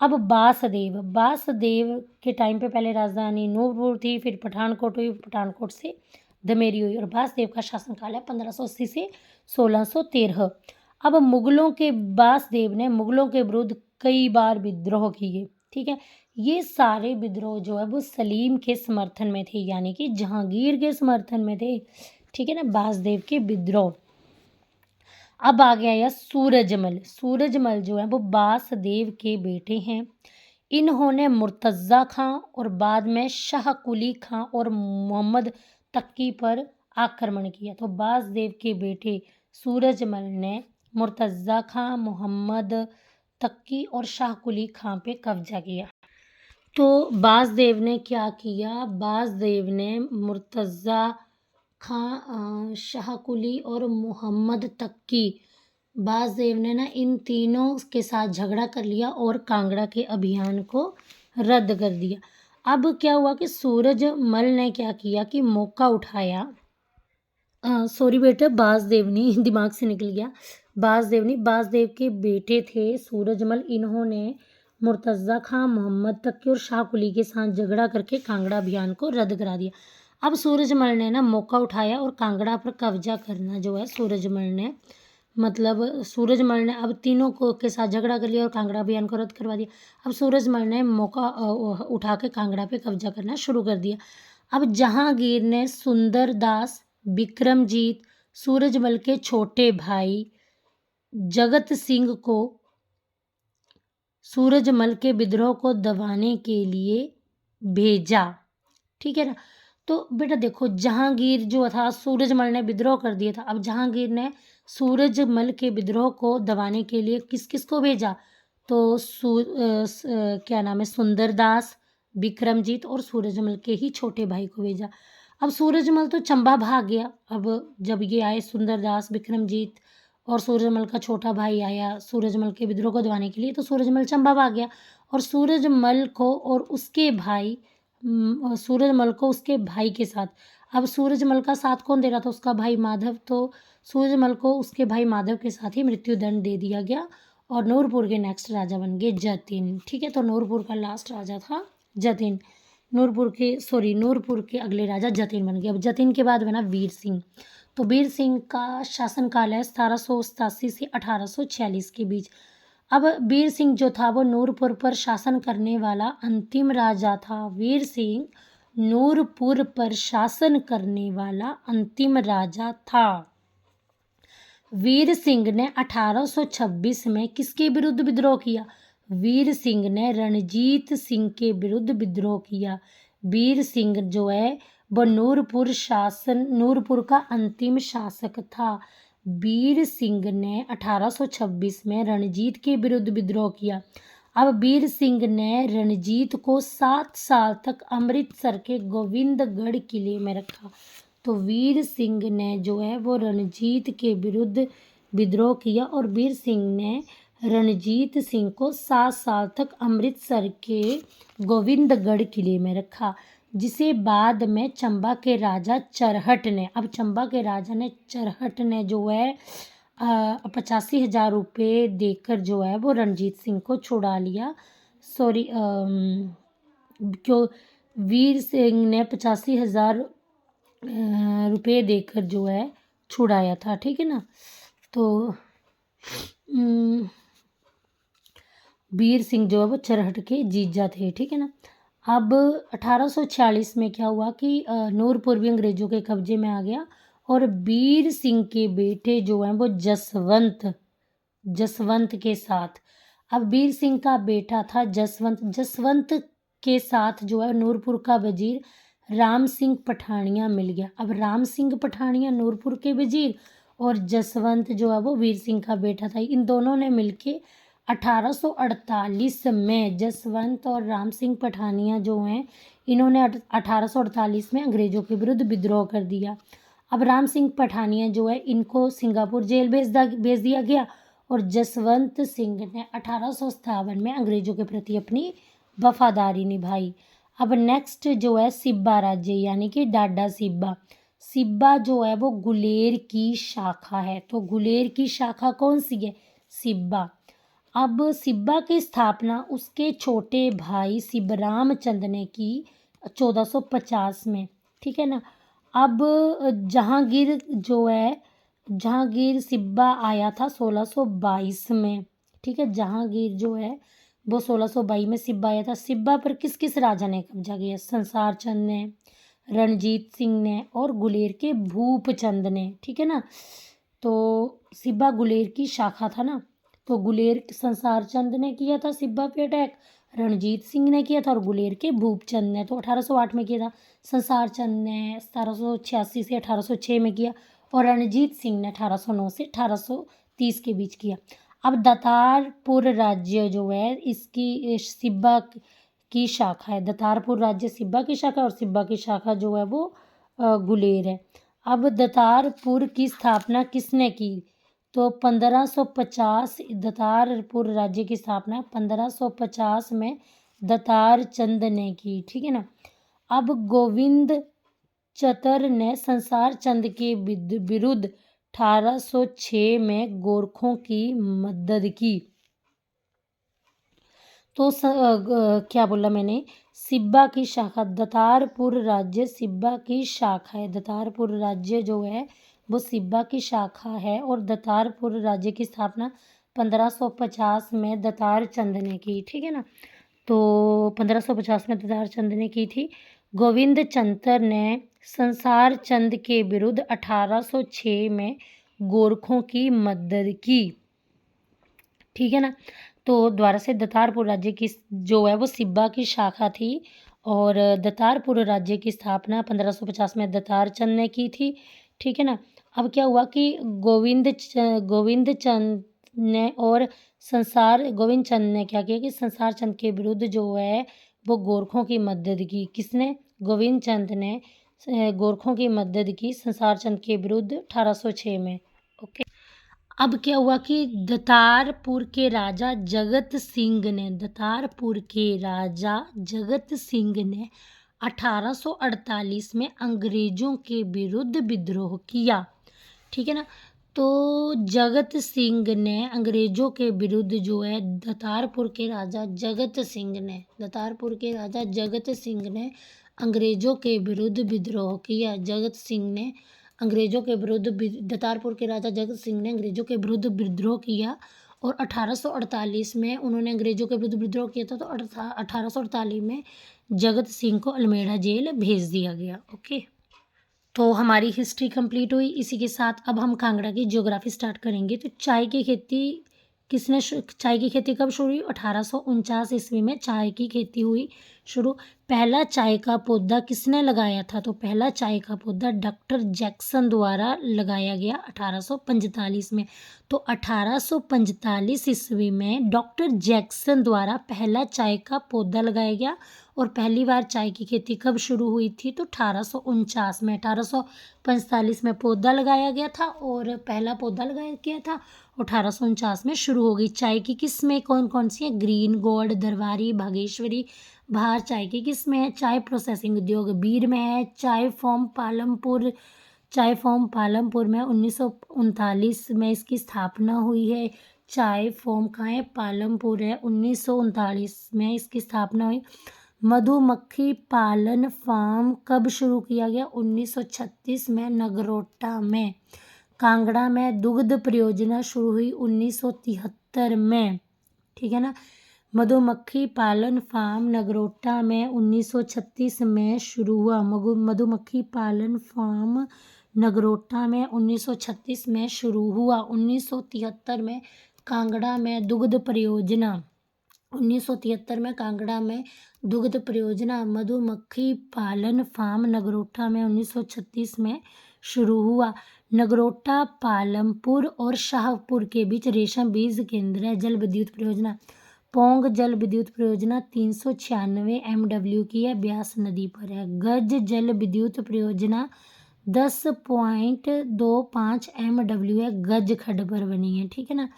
अब बासदेव के टाइम पे पहले राजधानी नूरपुर थी, फिर पठानकोट हुई, पठानकोट से धमेरी हुई, और बासदेव का शासनकाल है 1580 से 1613। अब बासदेव ने मुगलों के विरुद्ध कई बार विद्रोह किए, ठीक है। ये सारे विद्रोह जो है वो सलीम के समर्थन में थे, यानी कि जहांगीर के समर्थन में थे, ठीक है ना, बासदेव के विद्रोह। अब आ गया यह सूरजमल जो है वो बासदेव के बेटे हैं। इन्होंने मुर्तज़ा खां और बाद में शाह कुली खां और मोहम्मद तक्की पर आक्रमण किया। तो बासदेव के बेटे सूरजमल ने मुर्तज़ा खां, मोहम्मद तक्की और शाह कुली खां पे कब्जा किया। तो बासदेव ने क्या किया, बासदेव ने मुर्तज़ा खां, शाह कुली और मोहम्मद तक्की, बासदेव ने ना इन तीनों के साथ झगड़ा कर लिया और कांगड़ा के अभियान को रद्द कर दिया। अब क्या हुआ कि सूरजमल ने क्या किया कि मौका उठाया, सॉरी बेटा, बासदेव नहीं, दिमाग से निकल गया, बासदेव के बेटे थे सूरजमल। इन्होंने मुर्तज़ा खां, मोहम्मद तक्की और शाह कुली के साथ झगड़ा करके कांगड़ा अभियान को रद्द करा दिया। अब सूरजमल ने ना मौका उठाया और कांगड़ा पर कब्जा करना जो है सूरजमल ने अब तीनों को के साथ झगड़ा कर लिया और कांगड़ा अभियान को रद्द करवा दिया। अब सूरजमल ने मौका उठा के कांगड़ा पे कब्जा करना शुरू कर दिया। अब जहांगीर ने सुंदरदास, विक्रमजीत, सूरजमल के छोटे भाई जगत सिंह को सूरजमल के विद्रोह को दबाने के लिए भेजा, ठीक है ना। तो बेटा देखो, जहांगीर जो था, सूरजमल ने विद्रोह कर दिया था। अब जहांगीर ने सूरजमल के विद्रोह को दबाने के लिए किस किस को भेजा? तो क्या नाम है, सुंदरदास, विक्रमजीत और सूरजमल के ही छोटे भाई को भेजा। अब सूरजमल तो चंबा भाग गया। अब जब ये आए सुंदरदास, विक्रमजीत और सूरजमल का छोटा भाई आया सूरजमल के विद्रोह को दबाने के लिए, तो सूरजमल चंबा भाग गया और सूरजमल को उसके भाई के साथ, अब सूरजमल का साथ कौन दे रहा था? उसका भाई माधव। तो सूरजमल को उसके भाई माधव के साथ ही मृत्युदंड दे दिया गया और नूरपुर के नेक्स्ट राजा बन गए जतिन, ठीक है। तो नूरपुर का लास्ट राजा था जतिन। नूरपुर के अगले राजा जतिन बन गए। अब जतिन के बाद बना वीर सिंह। तो वीर सिंह का शासनकाल है 1787 से 1846 के बीच। अब वीर सिंह जो था वो नूरपुर पर शासन करने वाला अंतिम राजा था। वीर सिंह नूरपुर पर शासन करने वाला अंतिम राजा था। वीर सिंह ने 1826 में किसके विरुद्ध विद्रोह किया? वीर सिंह ने रणजीत सिंह के विरुद्ध विद्रोह किया। वीर सिंह जो है वह नूरपुर का अंतिम शासक था। वीर सिंह ने 1826 में रणजीत के विरुद्ध विद्रोह किया। अब वीर सिंह ने रणजीत को 7 साल तक अमृतसर के गोविंदगढ़ किले में रखा। तो वीर सिंह ने जो है वो रणजीत के विरुद्ध विद्रोह किया और वीर सिंह ने रणजीत सिंह को 7 साल तक अमृतसर के गोविंदगढ़ किले में रखा, जिसे बाद में चंबा के राजा चरहट ने, अब चंबा के राजा ने चरहट ने जो है 85,000 रुपये देकर जो है वो रणजीत सिंह को छुड़ा लिया। सॉरी, क्यों वीर सिंह ने 85,000 रुपये देकर जो है छुड़ाया था, ठीक है ना। तो वीर सिंह जो है वो चरहट के जीजा थे, ठीक है ना। अब 1846 में क्या हुआ कि नूरपुर भी अंग्रेजों के कब्जे में आ गया और वीर सिंह के बेटे जो हैं वो जसवंत के साथ, अब वीर सिंह का बेटा था जसवंत के साथ जो है नूरपुर का वजीर राम सिंह पठानिया मिल गया। अब राम सिंह पठानिया नूरपुर के वजीर और जसवंत जो है वो वीर सिंह का बेटा था। इन दोनों ने मिलके 1848 में जसवंत और राम सिंह पठानिया जो हैं इन्होंने 1848 में अंग्रेज़ों के विरुद्ध विद्रोह कर दिया। अब राम सिंह पठानिया जो है इनको सिंगापुर जेल भेज दिया गया और जसवंत सिंह ने 1857 में अंग्रेज़ों के प्रति अपनी वफादारी निभाई। अब नेक्स्ट जो है सिब्बा राज्य यानी कि डाडा सिब्बा जो है वो गुलेर की शाखा है। तो गुलेर की शाखा कौन सी है? सिब्बा। अब सिब्बा की स्थापना उसके छोटे भाई शिवराम चंद ने की 1450 में, ठीक है ना। अब जहांगीर सिब्बा आया था 1622 में, ठीक है। जहांगीर जो है वो 1622 में सिब्बा आया था। सिब्बा पर किस किस राजा ने कब्जा किया? संसार चंद ने, रणजीत सिंह ने और गुलेर के भूप चंद ने, ठीक है ना। तो सिब्बा गुलेर की शाखा था ना, तो गुलेर संसार चंद ने किया था सिब्बा पे अटैक, रणजीत सिंह ने किया था और गुलेर के भूपचंद ने तो 1808 में किया था। संसार चंद ने 1786 से 1806 में किया और रणजीत सिंह ने 1809 से 1830 के बीच किया। अब दातारपुर राज्य जो है इसकी सिब्बा की शाखा है। दातारपुर राज्य सिब्बा की शाखा और सिब्बा की शाखा जो है वो गुलेर है। अब दातारपुर की स्थापना किसने की? तो 1550 दातारपुर राज्य की स्थापना 1550 में दातार चंद ने की, ठीक है ना। अब गोविंद चतर ने संसार चंद के विरुद्ध 1806 में गोरखों की मदद की। तो क्या बोला मैंने? सिब्बा की शाखा दातारपुर राज्य सिब्बा की शाखा है। दातारपुर राज्य जो है वो सिब्बा की शाखा है और दातारपुर राज्य की स्थापना 1550 में दातार चंद ने की, ठीक है ना। तो 1550 में दातार चंद ने की थी। गोविंद चंतर ने संसार चंद के विरुद्ध 1806 में गोरखों की मदद की, ठीक है ना। तो द्वारा से दातारपुर राज्य की जो है वो सिब्बा की शाखा थी और दातारपुर राज्य की स्थापना 1550 में दातार चंद ने की थी, ठीक है ना। अब क्या हुआ कि गोविंद चंद ने क्या किया कि संसार चंद के विरुद्ध जो है वो गोरखों की मदद की। किसने? गोविंद चंद ने गोरखों की मदद की संसार चंद के विरुद्ध 1806 में, ओके। अब क्या हुआ कि दातारपुर के राजा जगत सिंह ने 1848 में अंग्रेजों के विरुद्ध विद्रोह किया, ठीक है ना। तो जगत सिंह ने अंग्रेजों के विरुद्ध जो है दातारपुर के राजा जगत सिंह ने अंग्रेजों के विरुद्ध विद्रोह किया। दातारपुर के राजा जगत सिंह ने अंग्रेजों के विरुद्ध विद्रोह किया और 1848 में उन्होंने अंग्रेजों के विरुद्ध विद्रोह किया था। तो 1848 में जगत सिंह को अल्मेड़ा जेल भेज दिया गया, ओके। तो हमारी हिस्ट्री कंप्लीट हुई। इसी के साथ अब हम कांगड़ा की ज्योग्राफी स्टार्ट करेंगे। तो चाय की खेती कब शुरू हुई? 1849 ईस्वी में चाय की खेती हुई शुरू। पहला चाय का पौधा किसने लगाया था? तो पहला चाय का पौधा डॉक्टर जैक्सन द्वारा लगाया गया 1845 में। तो 1845 ईस्वी में डॉक्टर जैक्सन द्वारा पहला चाय का पौधा लगाया गया। और पहली बार चाय की खेती कब शुरू हुई थी? तो 1849 में। 1845 में पौधा लगाया गया था और पहला पौधा लगाया गया था। 1849 में शुरू हो गई। चाय की किस्में कौन कौन सी हैं? ग्रीन, गोल्ड, दरबारी, भागेश्वरी। बाहर चाय की किस्में हैं? चाय प्रोसेसिंग उद्योग बीर में है। चाय फॉर्म पालमपुर में 1939 में इसकी स्थापना हुई है। चाय फॉर्म कहाँ है? पालमपुर है। 1939 में इसकी स्थापना हुई। मधुमक्खी पालन फार्म कब शुरू किया गया? 1936 में नगरोटा में। कांगड़ा में दुग्ध परियोजना शुरू हुई 1973 में। ठीक है ना। मधुमक्खी पालन फार्म नगरोटा में 1936 में शुरू हुआ। मधुमक्खी पालन फार्म नगरोटा में 1936 में शुरू हुआ। 1973 में कांगड़ा में दुग्ध परियोजना 1973 में कांगड़ा में दुग्ध परियोजना मधुमक्खी पालन फार्म नगरोटा में 1936 में शुरू हुआ। नगरोटा पालमपुर और शाहपुर के बीच रेशम बीज केंद्र है। जल विद्युत परियोजना पोंग जल विद्युत परियोजना 396 MW की है, ब्यास नदी पर है। गज जल विद्युत परियोजना 10.25 MW है, गज खड्ड पर बनी है। ठीक है ना।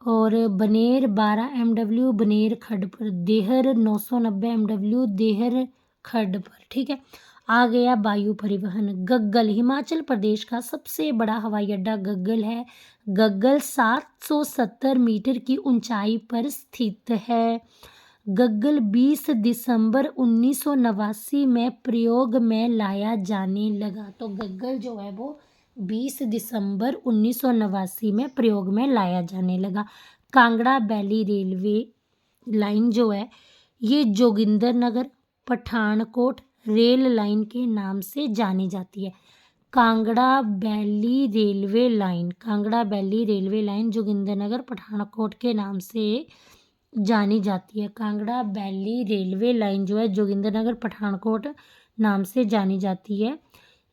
और बनेर 12 MW बनेर खड्ड पर। देहर 990 MW देहर खड्ड पर। ठीक है। आ गया वायु परिवहन। गग्गल हिमाचल प्रदेश का सबसे बड़ा हवाई अड्डा गग्गल है। गग्गल 770 मीटर की ऊंचाई पर स्थित है। गग्गल 20 दिसंबर 1989 में प्रयोग में लाया जाने लगा। तो गग्गल जो है वो 20 दिसंबर 1989 में प्रयोग में लाया जाने लगा। कांगड़ा वैली रेलवे लाइन जो है ये जोगिंदरनगर पठानकोट रेल लाइन के नाम से जानी जाती है। Kangra valley railway line Jogindernagar Pathankot के नाम से जानी जाती है। कांगड़ा वैली रेलवे लाइन जो है जोगिंदरनगर पठानकोट नाम से जानी जाती है।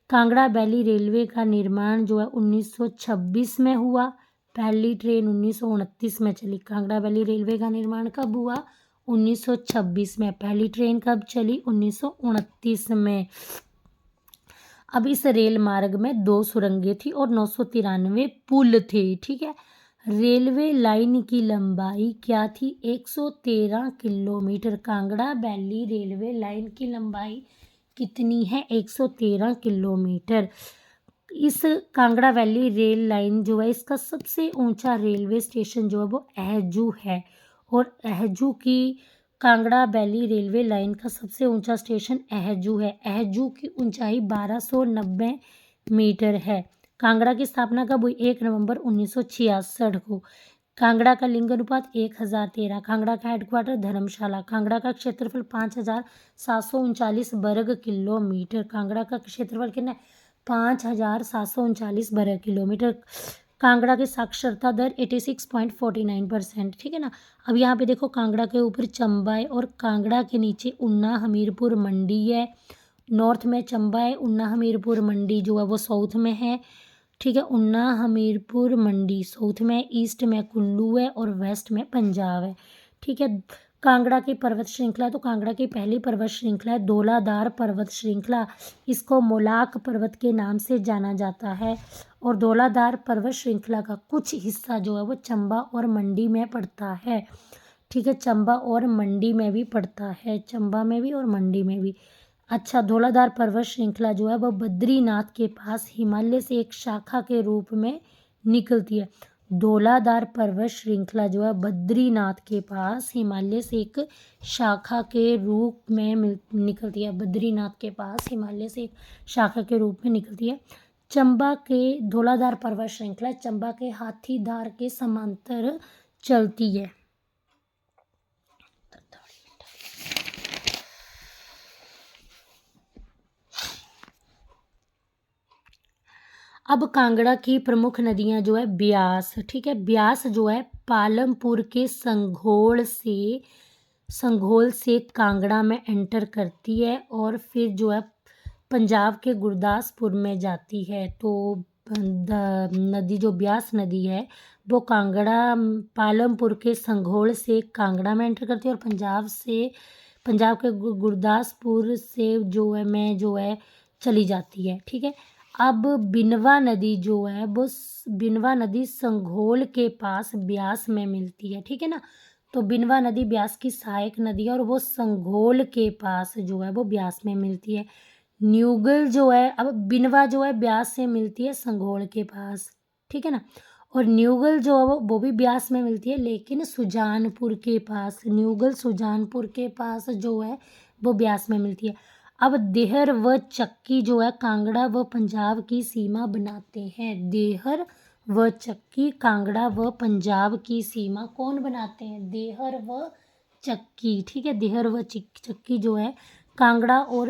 कांगड़ा वैली रेलवे का निर्माण जो है 1926 में हुआ। पहली ट्रेन 1929 में चली। कांगड़ा वैली रेलवे का निर्माण कब हुआ? 1926 में। पहली ट्रेन कब चली? 1929 में। अब इस रेल मार्ग में 2 सुरंगें थी और 993 पुल थे। ठीक है। रेलवे लाइन की लंबाई क्या थी? 113 kilometre. Kangra valley railway line की लंबाई कितनी है? 113 किलोमीटर। इस कांगड़ा वैली रेल लाइन जो है इसका सबसे ऊंचा रेलवे स्टेशन जो है वो अहजू है। और अहजू की कांगड़ा वैली रेलवे लाइन का सबसे ऊंचा स्टेशन अहजू है। अहजू की ऊंचाई 1290 मीटर है। कांगड़ा की स्थापना कब हुई? 1 नवंबर 1966 को। कांगड़ा का लिंग अनुपात 1013। कांगड़ा का हेडक्वार्टर धर्मशाला। कांगड़ा का क्षेत्रफल 5739 वर्ग किलोमीटर। कांगड़ा का क्षेत्रफल कितना है? 5739 वर्ग किलोमीटर। कांगड़ा की साक्षरता दर 86.49%। ठीक है ना। अब यहाँ पे देखो कांगड़ा के ऊपर चंबा है और कांगड़ा के नीचे उन्ना हमीरपुर मंडी है। नॉर्थ में चंबा है, उन्ना हमीरपुर मंडी जो है वो साउथ में है। ठीक है। उन्ना हमीरपुर मंडी साउथ में, ईस्ट में कुल्लू है और वेस्ट में पंजाब है। ठीक है। कांगड़ा की पर्वत श्रृंखला तो कांगड़ा की पहली पर्वत श्रृंखला है धौलाधार पर्वत श्रृंखला। इसको मोलाक पर्वत के नाम से जाना जाता है। और धौलाधार पर्वत श्रृंखला का कुछ हिस्सा जो है वो चंबा और मंडी में पड़ता है। ठीक है। चंबा और मंडी में भी पड़ता है। चंबा में भी और मंडी में भी। अच्छा, धौलाधार पर्वत श्रृंखला जो है वह बद्रीनाथ के पास हिमालय से एक शाखा के रूप में निकलती है। धौलाधार पर्वत श्रृंखला जो है बद्रीनाथ के पास हिमालय से एक शाखा के रूप में निकलती है। बद्रीनाथ के पास हिमालय से एक शाखा के रूप में निकलती है। चंबा के धौलाधार पर्वत श्रृंखला चंबा के हाथीधार के समांतर चलती है। अब कांगड़ा की प्रमुख नदियां जो है ब्यास। ठीक है। ब्यास जो है पालमपुर के संघोल से संघोल से कांगड़ा में एंटर करती है और फिर जो है पंजाब के गुरदासपुर में जाती है। तो नदी जो ब्यास नदी है वो कांगड़ा पालमपुर के संघोल से कांगड़ा में एंटर करती है और पंजाब के गुरदासपुर से जो है चली जाती है। ठीक है। अब बिनवा नदी जो है वो बिनवा नदी संघोल के पास ब्यास में मिलती है। ठीक है ना। तो बिनवा नदी ब्यास की सहायक नदी है और वो संघोल के पास जो है वो ब्यास में मिलती है। न्यूगल जो है, अब बिनवा जो है ब्यास से मिलती है संघोल के पास। ठीक है ना। और न्यूगल जो है वो भी ब्यास में मिलती है लेकिन सुजानपुर के पास, न्यूगल सुजानपुर के पास जो है वो ब्यास में मिलती है। अब देहर व चक्की जो है कांगड़ा व पंजाब की सीमा बनाते हैं। देहर व चक्की कांगड़ा व पंजाब की सीमा कौन बनाते हैं? देहर व चक्की। ठीक है। देहर व चक्की जो है कांगड़ा और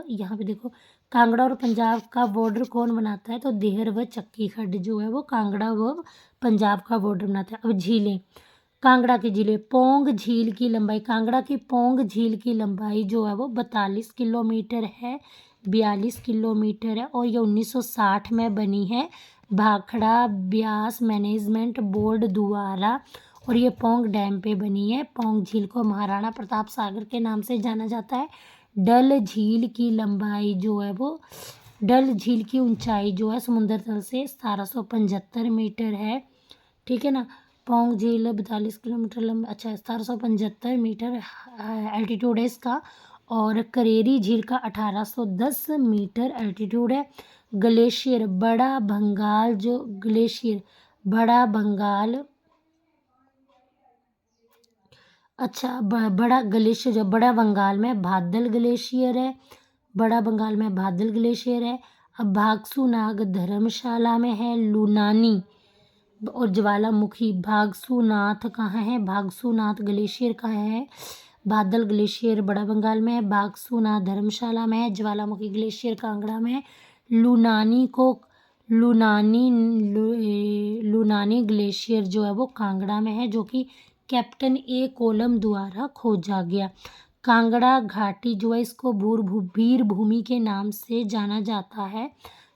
यहाँ पे देखो कांगड़ा और पंजाब का बॉर्डर कौन बनाता है? तो देहर व चक्की खड्ड जो है वो कांगड़ा व पंजाब का बॉर्डर बनाता है। अब झीलें, कांगड़ा की झीलें, पोंग झील की लंबाई, कांगड़ा की पोंग झील की लंबाई जो है वो 42 किलोमीटर है, 42 किलोमीटर है और ये 1960 में बनी है भाखड़ा ब्यास मैनेजमेंट बोर्ड द्वारा और ये पोंग डैम पे बनी है। पोंग झील को महाराणा प्रताप सागर के नाम से जाना जाता है। डल झील की लंबाई जो है वो, डल झील की ऊंचाई जो है समुद्र तल से 1775 मीटर है। ठीक है ना। पोंग झील 42 किलोमीटर लंबा, अच्छा 1775 मीटर एल्टीट्यूड है इसका। और करेरी झील का 1810 मीटर एल्टीट्यूड है। ग्लेशियर बड़ा भंगाल जो ग्लेशियर बड़ा भंगाल, अच्छा बड़ा ग्लेशियर जो बड़ा बंगाल में बादल ग्लेशियर है, बड़ा बंगाल में बादल ग्लेशियर है। अब भागसू नाग धर्मशाला में है। लूनानी और ज्वालामुखी भागसूनाथ कहाँ है? भागसूनाथ ग्लेशियर कहाँ है? बादल ग्लेशियर बड़ा बंगाल में है, भागसूनाथ धर्मशाला में है, ज्वालामुखी ग्लेशियर कांगड़ा में है। लूनानी को लूनानी ग्लेशियर जो है वो कांगड़ा में है जो कि कैप्टन ए कोलम द्वारा खोजा गया। कांगड़ा घाटी जो है इसको वीर भूमि के नाम से जाना जाता है।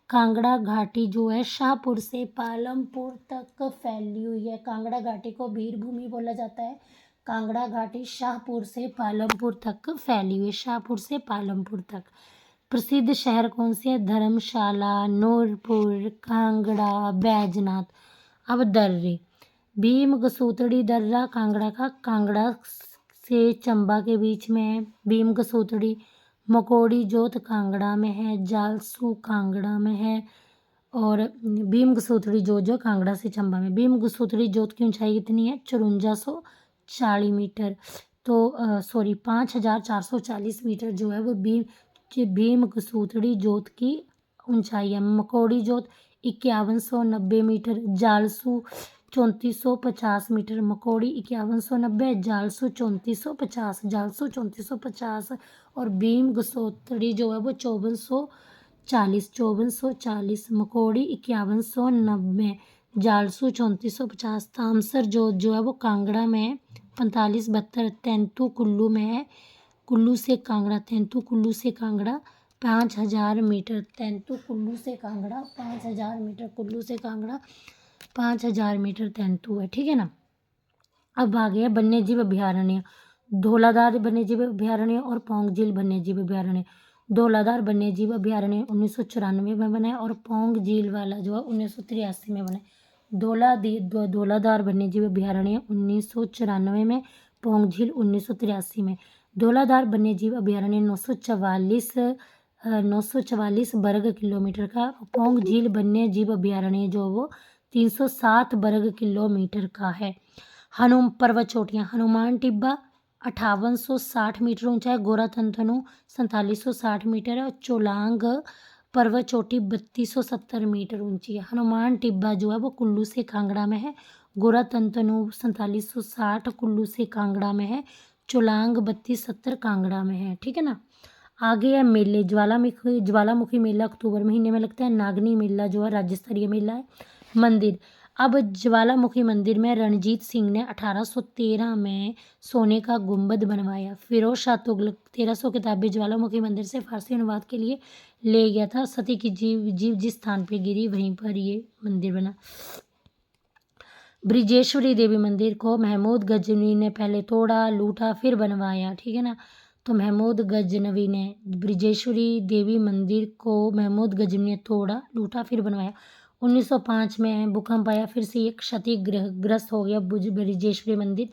कांगड़ा घाटी जो है शाहपुर से पालमपुर तक फैली हुई है। कांगड़ा घाटी को वीर भूमि बोला जाता है। कांगड़ा घाटी शाहपुर से पालमपुर तक फैली हुई है, शाहपुर से पालमपुर तक। प्रसिद्ध शहर कौन से है? धर्मशाला, नूरपुर, कांगड़ा, बैजनाथ। अब दर्रे, भीम गसूतड़ी दर्रा कांगड़ा का, कांगड़ा से चंबा के बीच में है। भीम गसूतड़ी मकोड़ी जोत कांगड़ा में है, जालसू कांगड़ा में है और भीम गसूतड़ी जोत जो कांगड़ा से चंबा में। भीम गसूतड़ी जोत की ऊंचाई कितनी है? 5440 मीटर। तो 5440 मीटर जो है वो भीम गसूतड़ी जोत की ऊंचाई है। मकोड़ी जोत 5190 मीटर, जालसू 3450 मीटर, मकोड़ी 5190, जालसू 3450, जालसू 3450 और भीम गसोतड़ी जो है वो 5440, मकोड़ी 5190, जालसू 3450। तामसर जो है वो कांगड़ा में है 4572, तेंतु कुल्लू में है, कुल्लू से कांगड़ा, तेंतु कुल्लू से कांगड़ा 5000 मीटर, तेंतु कुल्लू से कांगड़ा 5000 मीटर, कुल्लू से कांगड़ा 5000 मीटर तेंतु है। ठीक है ना। अब आ गया वन्य जीव अभ्यारण्य, धौलाधार वन्य जीव अभ्यारण्य और पोंग झील वन्य जीव अभ्यारण्य। धौलाधार वन्य जीव अभ्यारण्य 1994 में बना है और पोंग झील वाला जो है 1983 में बना है। धौलाधार वन्य जीव अभ्यारण्य 1994 में, पोंग झील 1983 में। धौलाधार वन्य जीव अभ्यारण्य 944 वर्ग किलोमीटर का, पोंग झील वन्य जीव अभ्यारण्य जो वो 307 वर्ग किलोमीटर का है। पर्वत चोटियाँ, हनुमान टिब्बा 5860 मीटर ऊंचा है, गोरा तंतनु 4760 मीटर है और चोलांग पर्वत चोटी 3270 मीटर ऊंची है। हनुमान टिब्बा जो है वो कुल्लू से कांगड़ा में है, गोरा तंतनु 4760 कुल्लू से कांगड़ा में है, चोलांग 3270 कांगड़ा में है। ठीक है ना। आगे है मेले, ज्वालामुखी मेला अक्टूबर महीने में लगता है। नागनी मेला जो है राज्य स्तरीय मेला है। मंदिर, अब ज्वालामुखी मंदिर में रणजीत सिंह ने 1813 में सोने का गुंबद बनवाया। फिरोज शाह तुगलक 1300 किताबें ज्वालामुखी मंदिर से फारसी अनुवाद के लिए ले गया था। सती की जीव जिस स्थान पे गिरी वहीं पर ये मंदिर बना। ब्रिजेश्वरी देवी मंदिर को महमूद गजनवी ने पहले तोड़ा, लूटा, फिर बनवाया। ठीक है ना। तो महमूद गजनवी ने ब्रिजेश्वरी देवी मंदिर को महमूद गजनवी ने तोड़ा, लूटा, फिर बनवाया। 1905 में भूकंप आया, फिर से ये क्षतिग्रस्त हो गया ब्रिजेश्वरी मंदिर।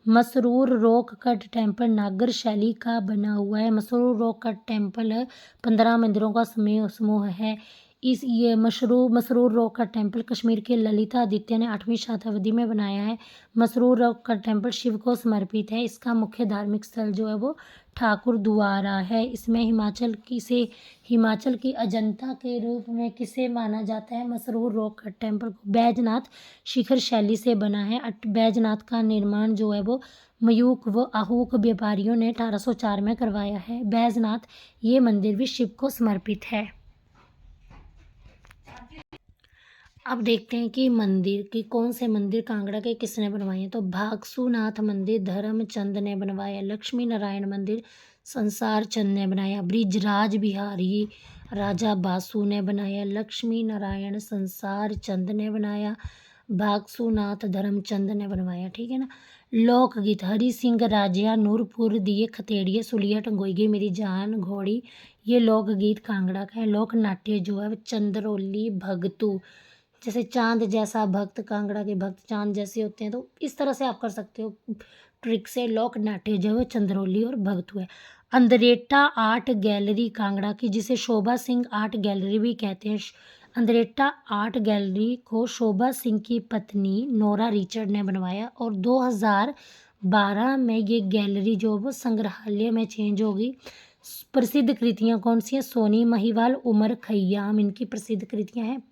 मसरूर रॉक कट टेम्पल नागर शैली का बना हुआ है। मसरूर रॉक कट टेम्पल 15 मंदिरों का समूह है। ये मसरूर रॉक का टेम्पल कश्मीर के ललितादित्य ने 8वीं शताब्दी में बनाया है। मसरूर रॉक का टेम्पल शिव को समर्पित है। इसका मुख्य धार्मिक स्थल जो है वो ठाकुर द्वारा है। इसमें हिमाचल की अजंता के रूप में किसे माना जाता है? मसरूर रॉक का टेम्पल को। बैजनाथ शिखर शैली से बना है। बैजनाथ का निर्माण जो है वो मयूक व आहूक व्यापारियों ने 1804 में करवाया है। बैजनाथ ये मंदिर भी शिव को समर्पित है। अब देखते हैं कि मंदिर की कौन से मंदिर कांगड़ा के किसने बनवाए हैं। तो भागसूनाथ मंदिर धर्मचंद ने बनवाया। लक्ष्मी नारायण मंदिर संसार चंद ने बनाया। ब्रिजराज बिहारी राजा बासु ने बनाया। लक्ष्मी नारायण संसार चंद ने बनाया। भागसूनाथ धर्मचंद ने बनवाया। ठीक है ना। लोकगीत हरि सिंह राजिया नूरपुर दिए खतेड़िए सुलिया टंगोई गई मेरी जान घोड़ी, ये लोकगीत कांगड़ा का है। लोक नाट्य जो है चंद्रौली भगतू, जैसे चांद जैसा भक्त, कांगड़ा के भक्त चांद जैसे होते हैं, तो इस तरह से आप कर सकते हो ट्रिक से। लोक नाट्य जो है चंद्रौली और भगतू है। अंद्रेटा आर्ट गैलरी कांगड़ा की, जिसे शोभा सिंह आर्ट गैलरी भी कहते हैं। अंद्रेटा आर्ट गैलरी को शोभा सिंह की पत्नी नोरा रिचर्ड ने बनवाया और 2012 में ये गैलरी जो वो संग्रहालय में चेंज होगी। प्रसिद्ध कृतियाँ कौन सी हैं? सोनी महिवाल, उमर खय्याम, इनकी प्रसिद्ध कृतियाँ हैं।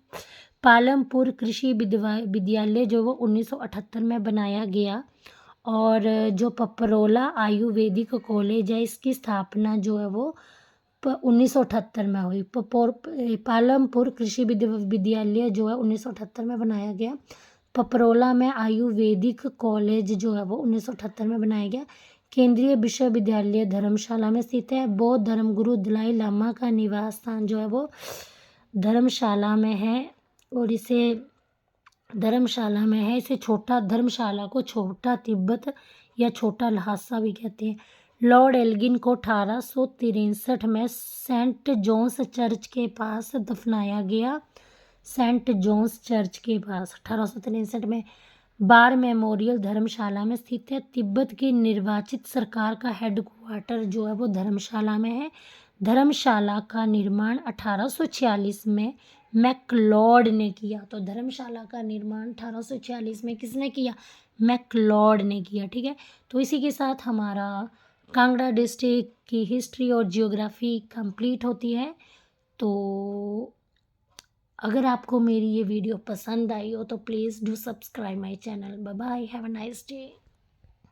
पालमपुर कृषि विद्यालय जो वो 1978 में बनाया गया। और जो पपरोला आयुर्वेदिक कॉलेज है, इसकी स्थापना जो है वो 1978 में हुई। पालमपुर कृषि विद्यालय जो है 1978 में बनाया गया। पपरोला में आयुर्वेदिक कॉलेज जो है वो 1978 में बनाया गया। केंद्रीय विश्वविद्यालय धर्मशाला में स्थित है। बौद्ध धर्मगुरु दलाई लामा का निवास स्थान जो है वो धर्मशाला में है और इसे छोटा धर्मशाला को छोटा तिब्बत या छोटा लहासा भी कहते हैं। लॉर्ड एल्गिन को 1863 में सेंट जॉन्स चर्च के पास दफनाया गया। सेंट जॉन्स चर्च के पास 1863 में। बार मेमोरियल धर्मशाला में स्थित है। तिब्बत की निर्वाचित सरकार का हेडक्वार्टर जो है वो धर्मशाला में है। धर्मशाला का निर्माण 1846 में मैकलॉड ने किया। तो धर्मशाला का निर्माण 1846 में किसने किया? मैकलॉड ने किया। ठीक है। तो इसी के साथ हमारा कांगड़ा डिस्ट्रिक्ट की हिस्ट्री और जियोग्राफी कंप्लीट होती है। तो अगर आपको मेरी ये वीडियो पसंद आई हो तो please do subscribe my channel. Bye bye, have a nice day.